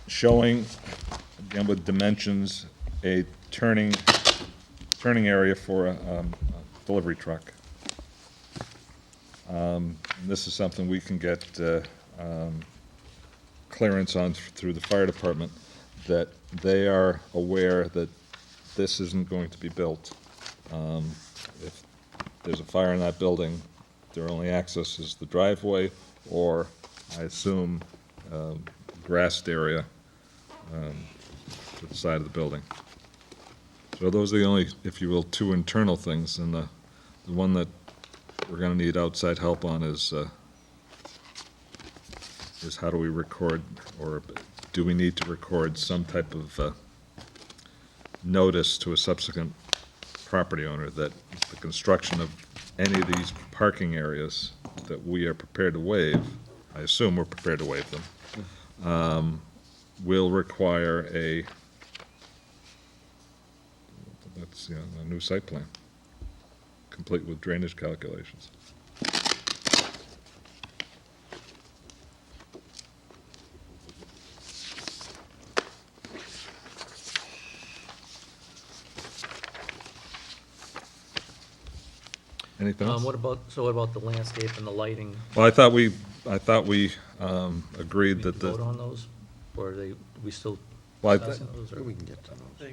showing, again with dimensions, a turning area for a delivery truck. This is something we can get clearance on through the fire department, that they are aware that this isn't going to be built. If there's a fire in that building, their only access is the driveway, or, I assume, grassed area to the side of the building. So those are the only, if you will, two internal things, and the one that we're gonna need outside help on is how do we record, or do we need to record some type of notice to a subsequent property owner that the construction of any of these parking areas that we are prepared to waive, I assume we're prepared to waive them, will require a new site plan, complete with drainage calculations. Anything else? What about the landscape and the lighting? Well, I thought we I thought we agreed We that vote the, on those, or we still well, discussing those, or? We can get to those.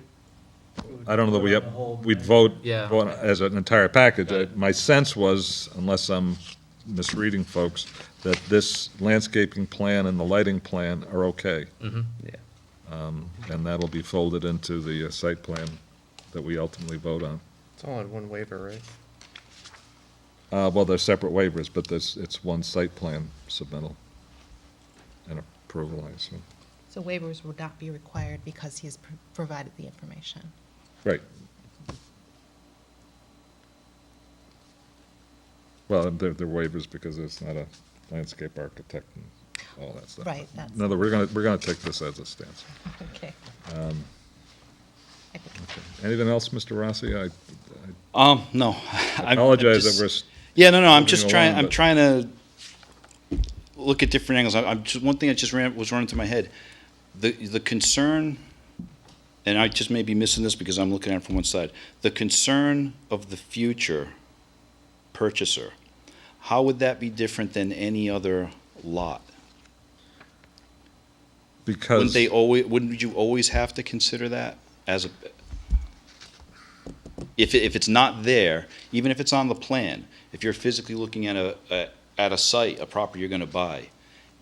I don't know that Vote on the whole we'd thing. vote Yeah. vote as an entire package. My sense was, unless I'm misreading folks, that this landscaping plan and the lighting plan are okay. Yeah. And that'll be folded into the site plan that we ultimately vote on. It's all on one waiver, right? Well, they're separate waivers, but it's one site plan submittal and approval, I assume. So waivers would not be required because he has provided the information. Right. Well, they're waivers because it's not a landscape architect and all that stuff. Right, that's- No, we're gonna take this as it stands. Okay. I think- Anything else, Mr. Rossi? I No. I apologize just- that we're, Yeah, no, I'm moving just trying, along, I'm but- trying to look at different angles. I'm just, one thing that just was running through my head. The concern, and I just may be missing this because I'm looking at it from one side. The concern of the future purchaser, how would that be different than any other lot? because. Wouldn't you always have to consider that as a, if it's not there, even if it's on the plan, if you're physically looking at a site, a property you're gonna buy,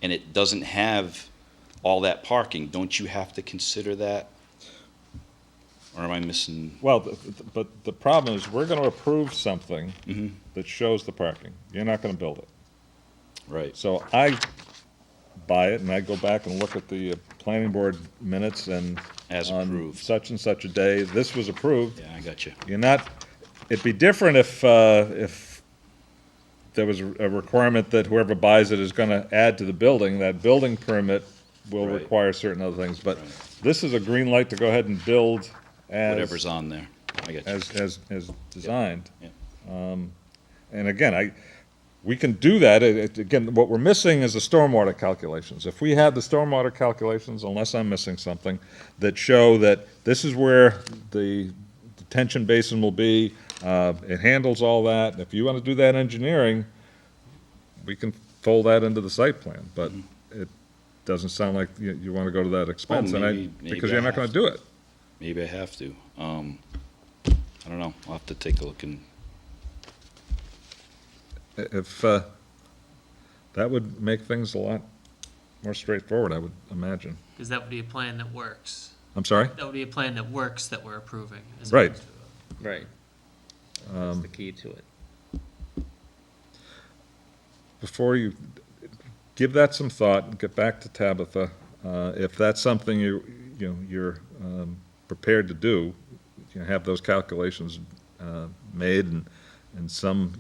and it doesn't have all that parking, don't you have to consider that? Or am I missing? Well, but the problem is, we're gonna approve something Mhm. that shows the parking. You're not gonna build it. Right, So I buy it, and I go back and look at the planning board minutes, and As on approved. such and such a day, this was approved. yeah, I got you. You're not, it'd be different if there was a requirement that whoever buys it is gonna add to the building. That building permit will Right. require certain other things, but Right. this is a green light to go ahead and build Whatever's on there, I got you. as designed. Yeah. And again, we can do that. Again, what we're missing is the stormwater calculations. If we had the stormwater calculations, unless I'm missing something, that show that this is where the detention basin will be, it handles all that. If you want to do that engineering, we can fold that into the site plan, but it doesn't sound like you want to go to that expense, and maybe because I you're not going have to do it. Maybe I have to. I don't know, I'll have to take a look and, If, that would make things a lot more straightforward, I would imagine. Because that would be a plan that works. I'm sorry? That would be a plan that works that we're approving. as Right. opposed to Right. That's the key to it. Before you give that some thought and get back to Tabitha, if that's something you're prepared to do, have those calculations made and some,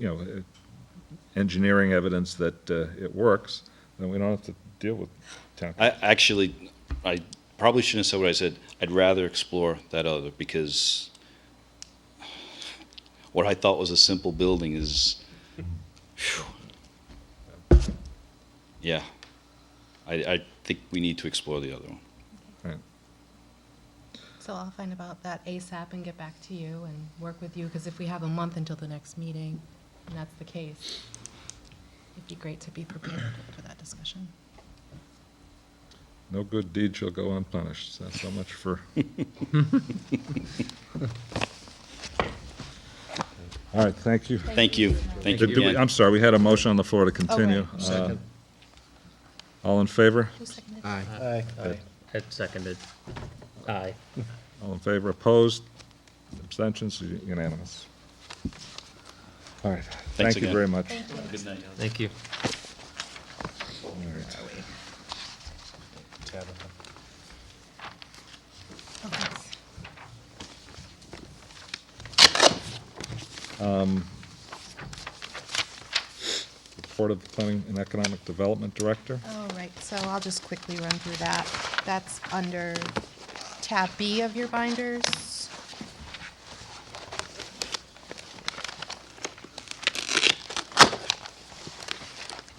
engineering evidence that it works, then we don't have to deal with town. I probably shouldn't have said what I said. I'd rather explore that other, because what I thought was a simple building is, phew. Yeah. I think we need to explore the other one. So I'll find about that ASAP and get back to you and work with you, because if we have a month until the next meeting, and that's the case, it'd be great to be prepared for that discussion. No good deed shall go unpunished, so much for. All right, thank you. Thank you. Thank you again. I'm sorry, we had a motion on the floor to continue. right. Second. All in favor? Who seconded? Aye. Ed seconded. Aye. All in favor, opposed, abstentions, unanimous. All right, thank you again. very much. Good night. Thank you. All right. Oh, thanks. Report of the Planning and Economic Development Director. Oh, right, so I'll just quickly run through that. That's under tab B of your binders.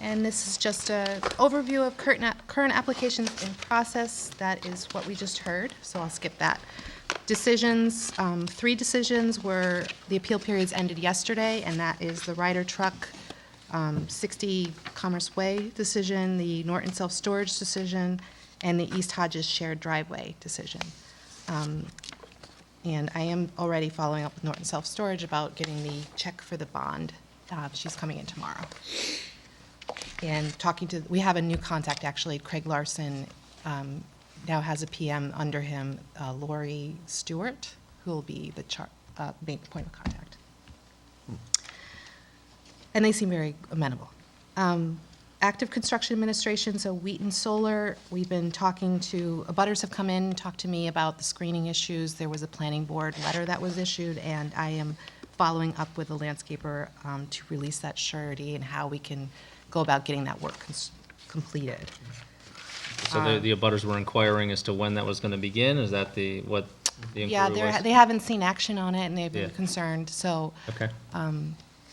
And this is just a overview of current applications in process. That is what we just heard, so I'll skip that. Decisions, 3 decisions were, the appeal periods ended yesterday, and that is the Ryder Truck 60 Commerce Way decision, the Norton Self-Storage decision, and the East Hodges Shared Driveway decision. And I am already following up with Norton Self-Storage about getting the check for the bond. She's coming in tomorrow. And talking to, we have a new contact, actually, Craig Larson now has a PM under him, Lori Stewart, who will be the main point of contact. And they seem very amenable. Active Construction Administration, so Wheaton Solar, we've been talking to, abutters have come in and talked to me about the screening issues. There was a planning board letter that was issued, and I am following up with the landscaper to release that surety and how we can go about getting that work completed. So the abutters were inquiring as to when that was gonna begin, is that what the Yeah, inquiry was? they haven't seen action on it, and they've been Yeah. concerned, so Okay,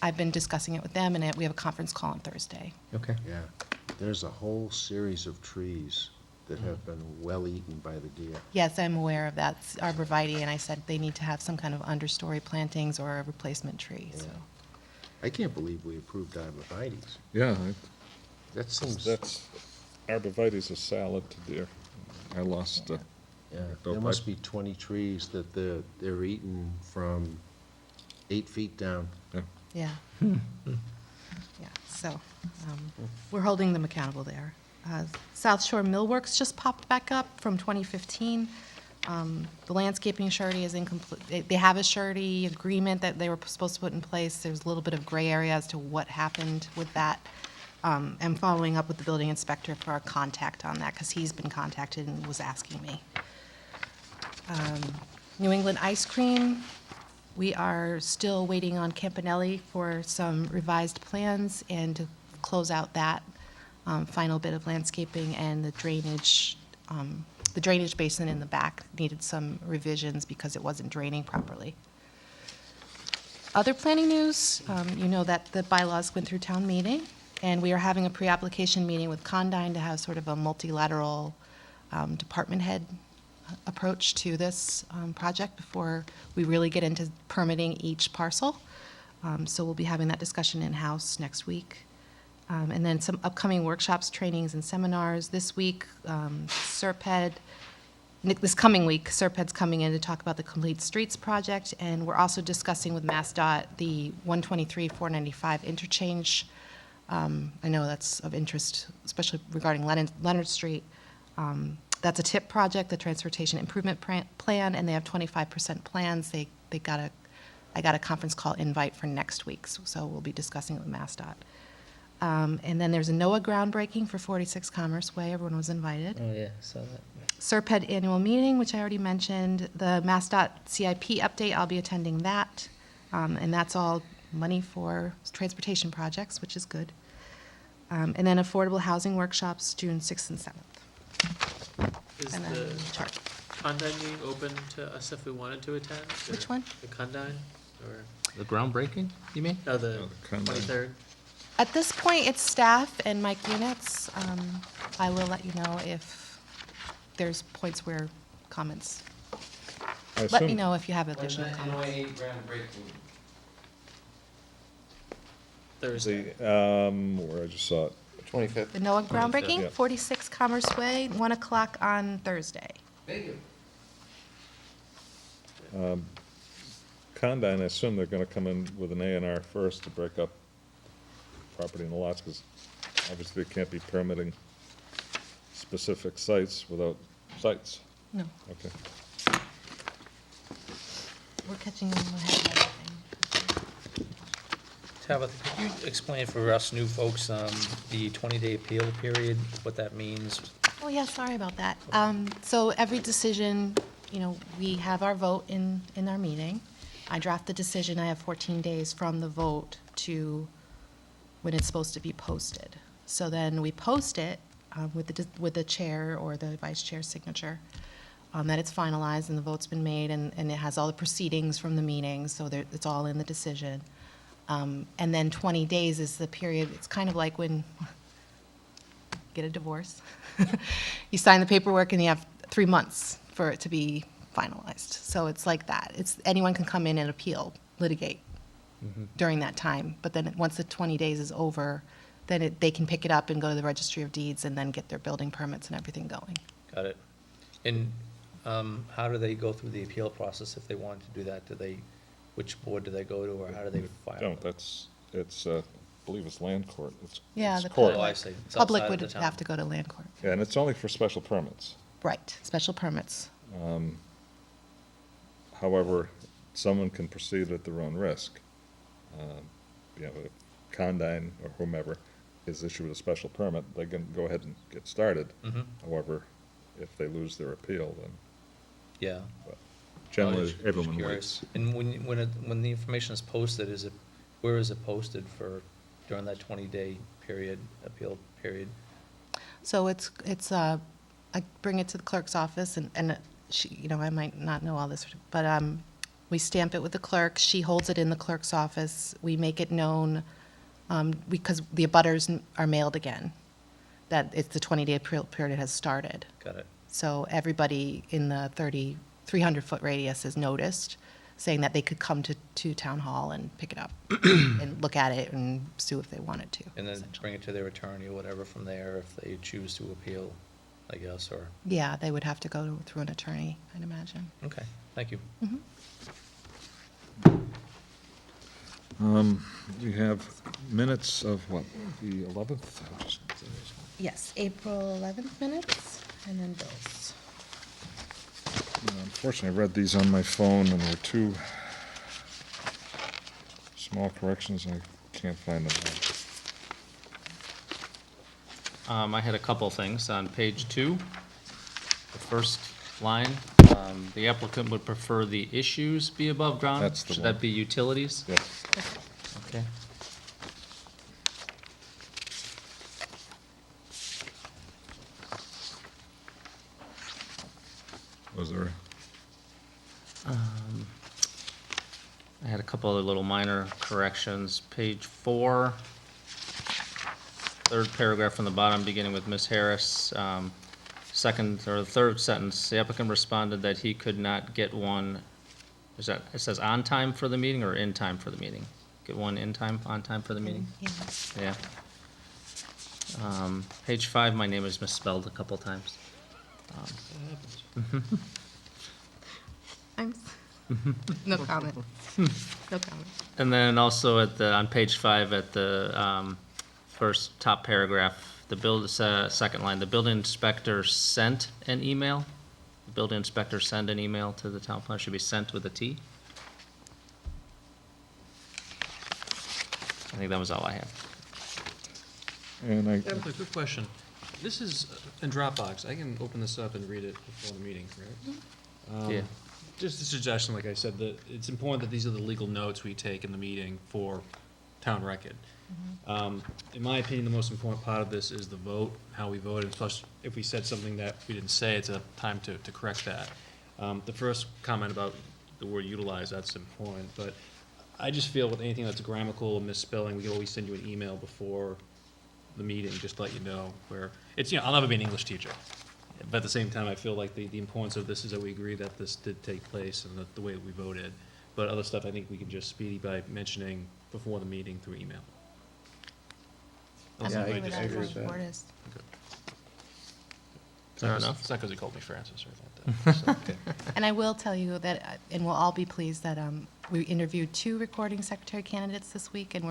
I've been discussing it with them, and we have a conference call on Thursday. okay. Yeah, there's a whole series of trees that have been well eaten by the deer. Yes, I'm aware of that, it's arborvitae, and I said they need to have some kind of understory plantings or a replacement tree, so. I can't believe we approved arborvitae's. Yeah, That seems, that's, arborvitae's a salad to deer. I lost, yeah, Don't there must bite. be 20 trees that they're eating from 8 feet down. Yeah. Yeah, so, we're holding them accountable there. South Shore Millworks just popped back up from 2015. The landscaping surety is incomplete. They have a surety agreement that they were supposed to put in place. There's a little bit of gray area as to what happened with that. I'm following up with the building inspector for our contact on that, because he's been contacted and was asking me. New England Ice Cream, we are still waiting on Campanelli for some revised plans and to close out that final bit of landscaping, and the drainage basin in the back needed some revisions because it wasn't draining properly. Other planning news, you know that the bylaws went through town meeting, and we are having a pre-application meeting with Condyne to have sort of a multilateral department head approach to this project before we really get into permitting each parcel. So we'll be having that discussion in-house next week. And then some upcoming workshops, trainings, and seminars. This week, this coming week, Serped's coming in to talk about the Complete Streets project, and we're also discussing with MassDOT the 123-495 interchange. I know that's of interest, especially regarding Leonard Street. That's a TIP project, the Transportation Improvement Plan, and they have 25% plans. I got a conference call invite for next week, so we'll be discussing it with MassDOT. And then there's a NOAA groundbreaking for 46 Commerce Way. Everyone was invited. Oh, yeah, saw that. Serped annual meeting, which I already mentioned. The MassDOT CIP update, I'll be attending that. And that's all money for transportation projects, which is good. And then affordable housing workshops, June 6th and 7th. Is And then the chart. Condyne meeting open to us if we wanted to attend? Which or one? The Condyne, or, The groundbreaking, you mean? no, the Oh, the Condyne. 23rd? At this point, it's staff and Mike Units. I will let you know if there's points where comments. I Let me assume- know if you have When's additional the comments. NOA groundbreaking? Thursday. Where I just saw it. 25th. The NOAA groundbreaking, Yeah. 46 Commerce Way, 1 o'clock on Thursday. Thank you. Condyne, I assume they're gonna come in with an A&R first to break up property in the lots, because obviously they can't be permitting specific sites without sites. No, Okay. we're catching them ahead of everything. Tabitha, could you explain for us new folks, the 20-day appeal period, what that means? Oh, yeah, sorry about that. So every decision, we have our vote in our meeting. I draft the decision, I have 14 days from the vote to when it's supposed to be posted. So then we post it with the chair or the vice chair's signature, that it's finalized and the vote's been made, and it has all the proceedings from the meeting, so it's all in the decision. And then 20 days is the period, it's kind of like when get a divorce. You sign the paperwork and you have 3 months for it to be finalized. So it's like that. Anyone can come in and appeal, litigate during that time. But then, once the 20 days is over, then they can pick it up and go to the Registry of Deeds and then get their building permits and everything going. Got it. And how do they go through the appeal process if they wanted to do that? Which board do they go to, or how do they file? I believe it's land court. Yeah, It's the court. Oh, I see. It's Public outside of would the town. have to go to land court. Yeah, and it's only for special permits. Right, special permits. However, someone can proceed at their own risk. If Condyne or whomever is issued a special permit, they can go ahead and get started. Mhm. However, if they lose their appeal, then Yeah. generally, Just everyone curious. waits. And when the information is posted, where is it posted during that 20-day appeal period? So I bring it to the clerk's office, and she, I might not know all this, but we stamp it with the clerk. She holds it in the clerk's office. We make it known, because the abutters are mailed again, that it's the 20-day appeal period has started. Got it. So everybody in the 300-foot radius is noticed, saying that they could come to Town Hall and pick it up and look at it and sue if they wanted to. And then essentially. bring it to their attorney or whatever from there if they choose to appeal, I guess, or, Yeah, they would have to go through an attorney, I'd imagine. okay, thank you. We have minutes of what, the 11th? Yes, April 11th minutes, and then bills. Unfortunately, I read these on my phone, and there were two small corrections, and I can't find them now. I had a couple things. On page 2, the first line, the applicant would prefer the issues be above ground. That's the Should one. that be utilities? Yes. Okay. Was there? I had a couple other little minor corrections. Page 4, third paragraph from the bottom, beginning with Ms. Harris. Second or third sentence, the applicant responded that he could not get one, it says on time for the meeting or in time for the meeting? Get one in time, on time for the meeting? Yeah. Yeah. Page 5, my name is misspelled a couple times. No comment. No comment. And then also on page 5, at the first top paragraph, second line, the building inspector sent an email. The building inspector sent an email to the town planner, should be sent with a T. I think that was all I had. And I, I have a quick question. This is in Dropbox. I can open this up and read it before the meeting, correct? Yeah. Just a suggestion, like I said, that it's important that these are the legal notes we take in the meeting for town record. In my opinion, the most important part of this is the vote, how we voted, plus if we said something that we didn't say, it's a time to correct that. The first comment about the word utilize, that's important, but I just feel with anything that's grammatical or misspelling, we can always send you an email before the meeting, just to let you know where, it's, I'll never be an English teacher. But at the same time, I feel like the importance of this is that we agree that this did take place and that the way that we voted. But other stuff, I think we can just speedy by mentioning before the meeting through email. I'm Yeah, okay I with just that, agree how with the that. board is. Fair enough. It's not because he called me Francis or anything like that. So, okay. And I will tell you that, and we'll all be pleased that we interviewed 2 recording secretary candidates this week, and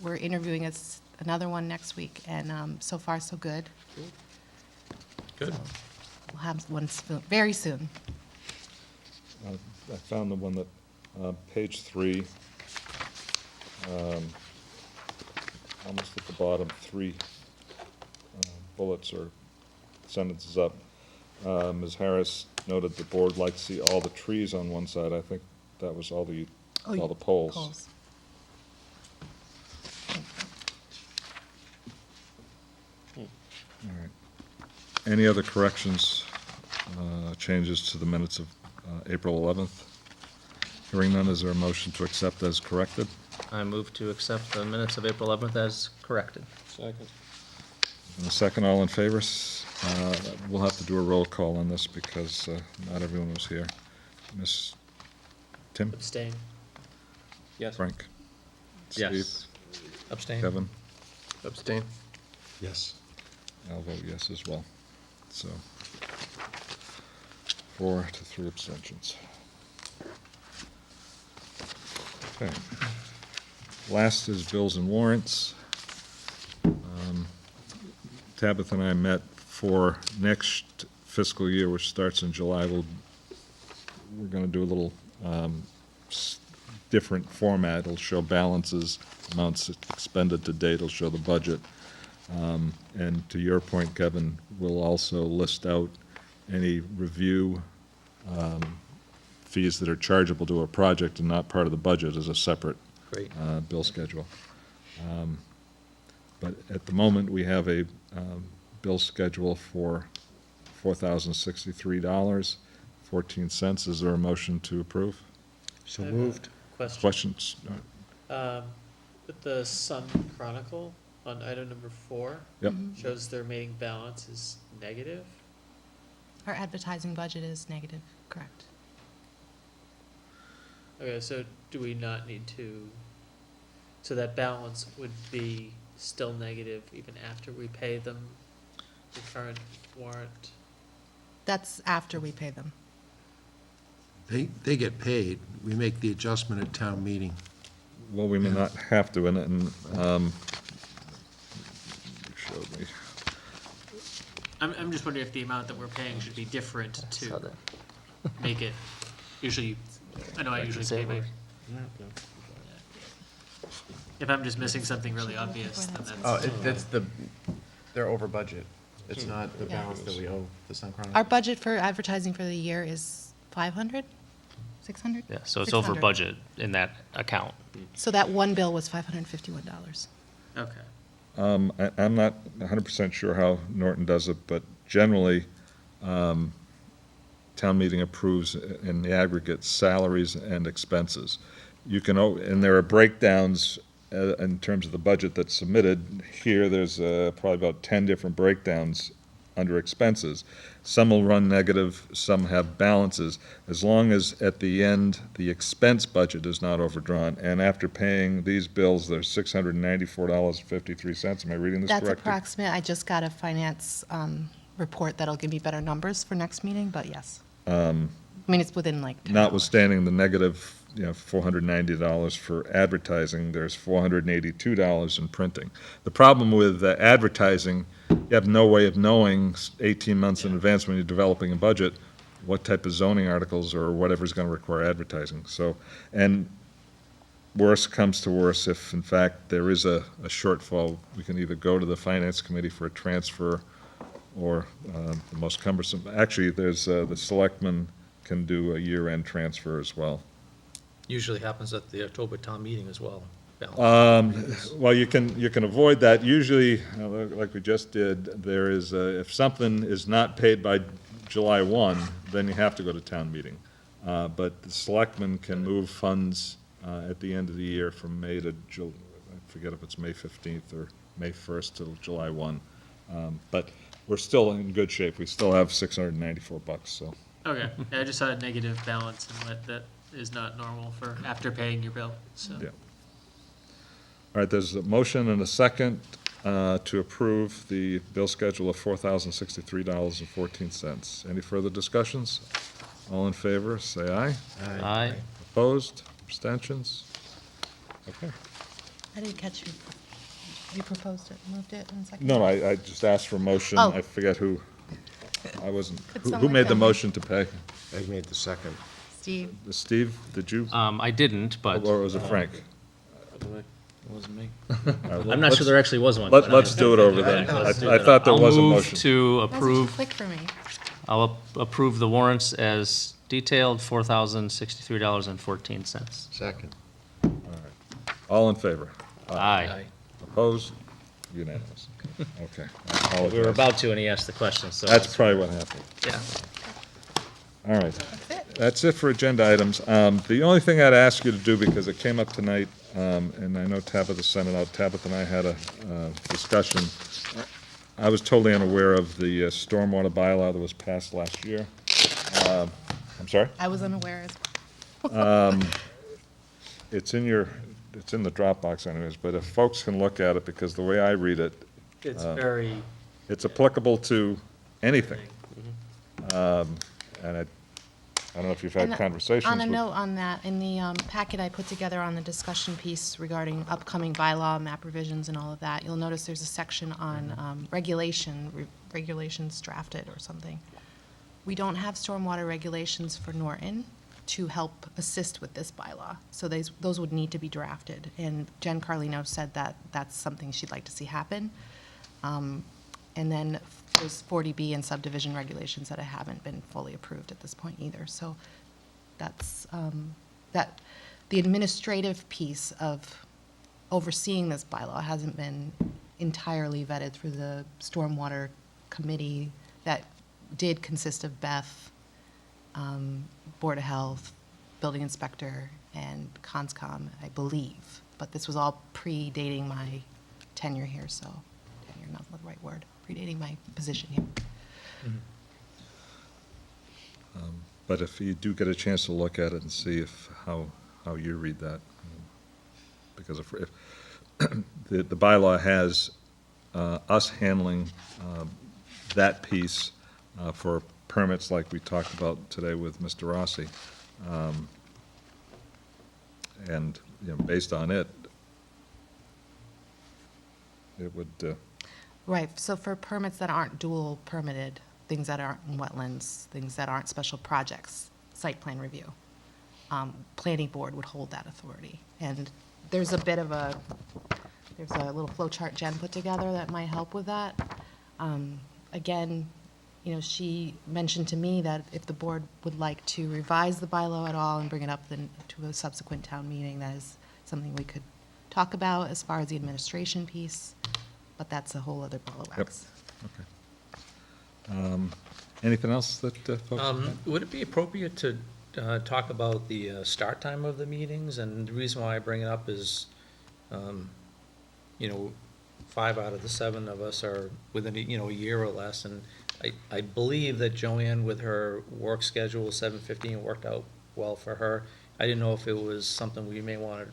we're interviewing another one next week, and so far, so good. Good. So we'll have one very soon. I found the one that, page 3, almost at the bottom, 3 bullets or sentences up. Ms. Harris noted the board liked to see all the trees on one side. I think that was all the poles. Polls. All right. Any other corrections, changes to the minutes of April 11th? Hearing none, is there a motion to accept as corrected? I move to accept the minutes of April 11th as corrected. Second. And a second, all in favor? We'll have to do a roll call on this because not everyone was here. Miss Tim? Abstain. Yes. Frank? Steve? Yes. Abstain? Kevin? Abstain. Yes. I'll vote yes as well. So, 4 to 3 abstentions. Okay. Last is bills and warrants. Tabitha and I met for next fiscal year, which starts in July. We're going to do a little different format. It'll show balances, amounts expended to date. It'll show the budget. And to your point, Kevin, we'll also list out any review fees that are chargeable to a project and not part of the budget as a separate Great. bill schedule. But at the moment, we have a bill schedule for $4,063.14. Is there a motion to approve? So I have a moved. Question. Questions? With the Sun Chronicle on item number 4, Yep. shows the remaining balance is negative. Our advertising budget is negative, correct? Okay, so do we not need to, so that balance would be still negative even after we pay them the current warrant? That's after we pay them. They get paid. We make the adjustment at town meeting. Well, we may not have to, and you showed me. I'm just wondering if the amount that we're paying should be different Saw to that. make it, usually, I know I usually pay my. If I'm just missing something really obvious, then that's. That's they're over budget. It's not the Yeah. balance that we owe the Sun Chronicle. Our budget for advertising for the year is 500, 600? Yeah, so it's over 600. budget in that account. So that one bill was $551. Okay. I'm not 100% sure how Norton does it, but generally, town meeting approves in the aggregate salaries and expenses. You can, and there are breakdowns in terms of the budget that's submitted. Here, there's probably about 10 different breakdowns under expenses. Some will run negative, some have balances, as long as at the end, the expense budget is not overdrawn. And after paying these bills, there's $694.53. Am I reading this That's correctly? approximate. I just got a finance report that'll give me better numbers for next meeting, but yes. I mean, it's within like $10. Notwithstanding the negative, $490 for advertising, there's $482 in printing. The problem with advertising, you have no way of knowing 18 months in advance when you're developing a budget, what type of zoning articles or whatever's going to require advertising. So, and worse comes to worse, if in fact there is a shortfall, we can either go to the finance committee for a transfer or the most cumbersome, actually, there's, the selectmen can do a year-end transfer as well. Usually happens at the October town meeting as well. Well, you can avoid that. Usually, like we just did, there is, if something is not paid by July 1, then you have to go to town meeting. But the selectmen can move funds at the end of the year from May to I forget if it's May 15th or May 1st till July 1. But we're still in good shape. We still have $694, so. Okay, yeah, I just saw a negative balance and that is not normal for after paying your bill, so. Yeah. All right, there's a motion and a second to approve the bill schedule of $4,063.14. Any further discussions? All in favor, say aye. Aye. Opposed? Abstentions? Okay. I didn't catch you. You proposed it, moved it, and seconded? No, I just asked for a motion. Oh. I forget who. I wasn't. Could Who someone made the tell me? motion to pay? I made the second. Steve? Steve, did you? I didn't, but Or was it Frank? It wasn't me. All right, I'm not sure there actually was one. Let's do it over then. Okay, let's do I that. thought there was a I'll move motion. to That was approve, quick for me. I'll approve the warrants as detailed, $4,063.14. Second. All in favor? Aye. Opposed? Unanimous. Okay. I apologize. We were about to, and he asked the question, so. That's probably what happened. Yeah. All right. That's it. That's it for agenda items. The only thing I'd ask you to do, because it came up tonight, and I know Tabitha sent it out, Tabitha and I had a discussion. I was totally unaware of the stormwater bylaw that was passed last year. I'm sorry? I was unaware as well. It's in your it's in the Dropbox anyways, but if folks can look at it, because the way I read it, It's very, it's applicable to anything. And I don't know if you've had And conversations on a with. note on that, in the packet I put together on the discussion piece regarding upcoming bylaw, map revisions and all of that, you'll notice there's a section on regulations drafted or something. We don't have stormwater regulations for Norton to help assist with this bylaw, so those would need to be drafted. And Jen Carlino said that that's something she'd like to see happen. And then there's 40B and subdivision regulations that haven't been fully approved at this point either. So that's, the administrative piece of overseeing this bylaw hasn't been entirely vetted through the Stormwater Committee that did consist of Beth, Board of Health, Building Inspector, and Conscom, I believe. But this was all predating my tenure here, so tenure, not the right word, predating my position here. But if you do get a chance to look at it and see how you read that, because if the bylaw has us handling that piece for permits like we talked about today with Mr. Rossi, and, based on it, it would, Right, so for permits that aren't dual permitted, things that aren't in wetlands, things that aren't special projects, site plan review, planning board would hold that authority. And there's a bit of there's a little flow chart Jen put together that might help with that. Again, she mentioned to me that if the board would like to revise the bylaw at all and bring it up then to a subsequent town meeting, that is something we could talk about as far as the administration piece, but that's a whole other ball of wax. anything else that folks? Would it be appropriate to talk about the start time of the meetings? And the reason why I bring it up is, 5 out of the 7 of us are within, a year or less. And I believe that Joanne, with her work schedule, 7:15 worked out well for her. I didn't know if it was something we may want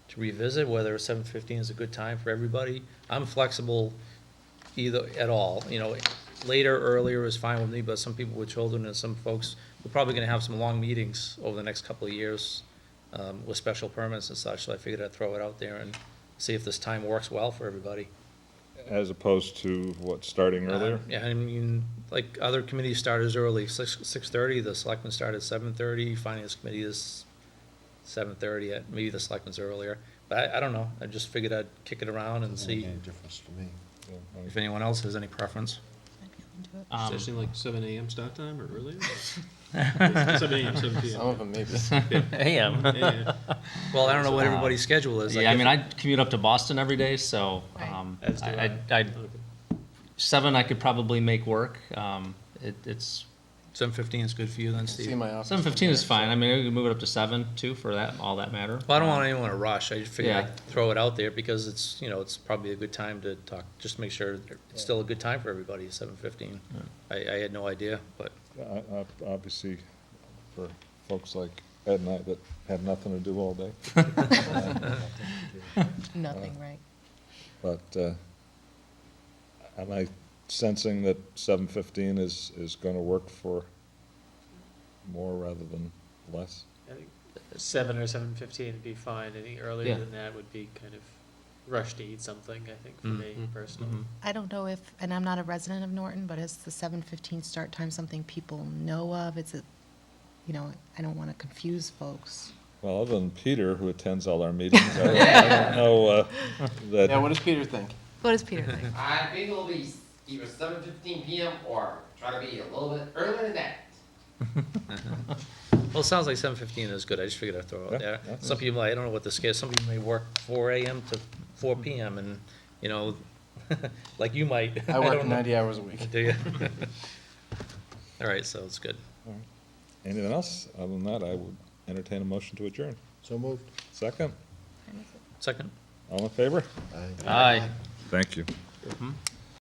to revisit, whether 7:15 is a good time for everybody. I'm flexible either, at all, later, earlier is fine with me, but some people with children and some folks, we're probably gonna have some long meetings over the next couple of years, with special permits and such, so I figured I'd throw it out there and see if this time works well for everybody. As opposed to what, starting earlier? Yeah, I mean, like, other committees start as early, 6:30, the selectmen start at 7:30, finance committee is 7:30, maybe the selectmen's earlier, but I don't know, I just figured I'd kick it around and see difference to me. if anyone else has any preference. I'd be open to it. Essentially like 7 AM start time or earlier? 7 AM, 7 PM. Some of them maybe. AM. Yeah. Well, I don't know what everybody's schedule is. Like, Yeah, I if- mean, I commute up to Boston every day, so, Right. As do I 7 I could probably make work. It's, 7:15 is good for you then, See Steve? my office. 7:15 is from here, fine. I mean, we can move it up to 7 too, for that, all that matter. Well, I don't want anyone to rush. I just figured Yeah. I'd throw it out there because it's, it's probably a good time to talk, just to make sure it's still a good time for everybody, 7:15. I had no idea, but Obviously, for folks like Ed and I that have nothing to do all day. Nothing, right? But am I sensing that 7:15 is going to work for more rather than less? I think 7 or 7:15 would be fine. Any earlier Yeah. than that would be kind of rush to eat something, I think, for me personally. I don't know if, and I'm not a resident of Norton, but is the 7:15 start time something people know of? It's a, I don't want to confuse folks. Well, other than Peter, who attends all our meetings, I don't know Yeah, that, what does Peter think? What does Peter think? I think it'll be either 7:15 PM or try to be a little bit earlier than that. well, it sounds like 7:15 is good. I just figured I'd throw it out there. Yeah. Some people, I don't know what the scale, some people may work 4 AM to 4 PM and, like you might. I work don't know. 90 hours a week. Do you? All right, so it's good. anything else? Other than that, I would entertain a motion to adjourn. So moved. Second? Second? All in favor? Aye. Aye. Thank you.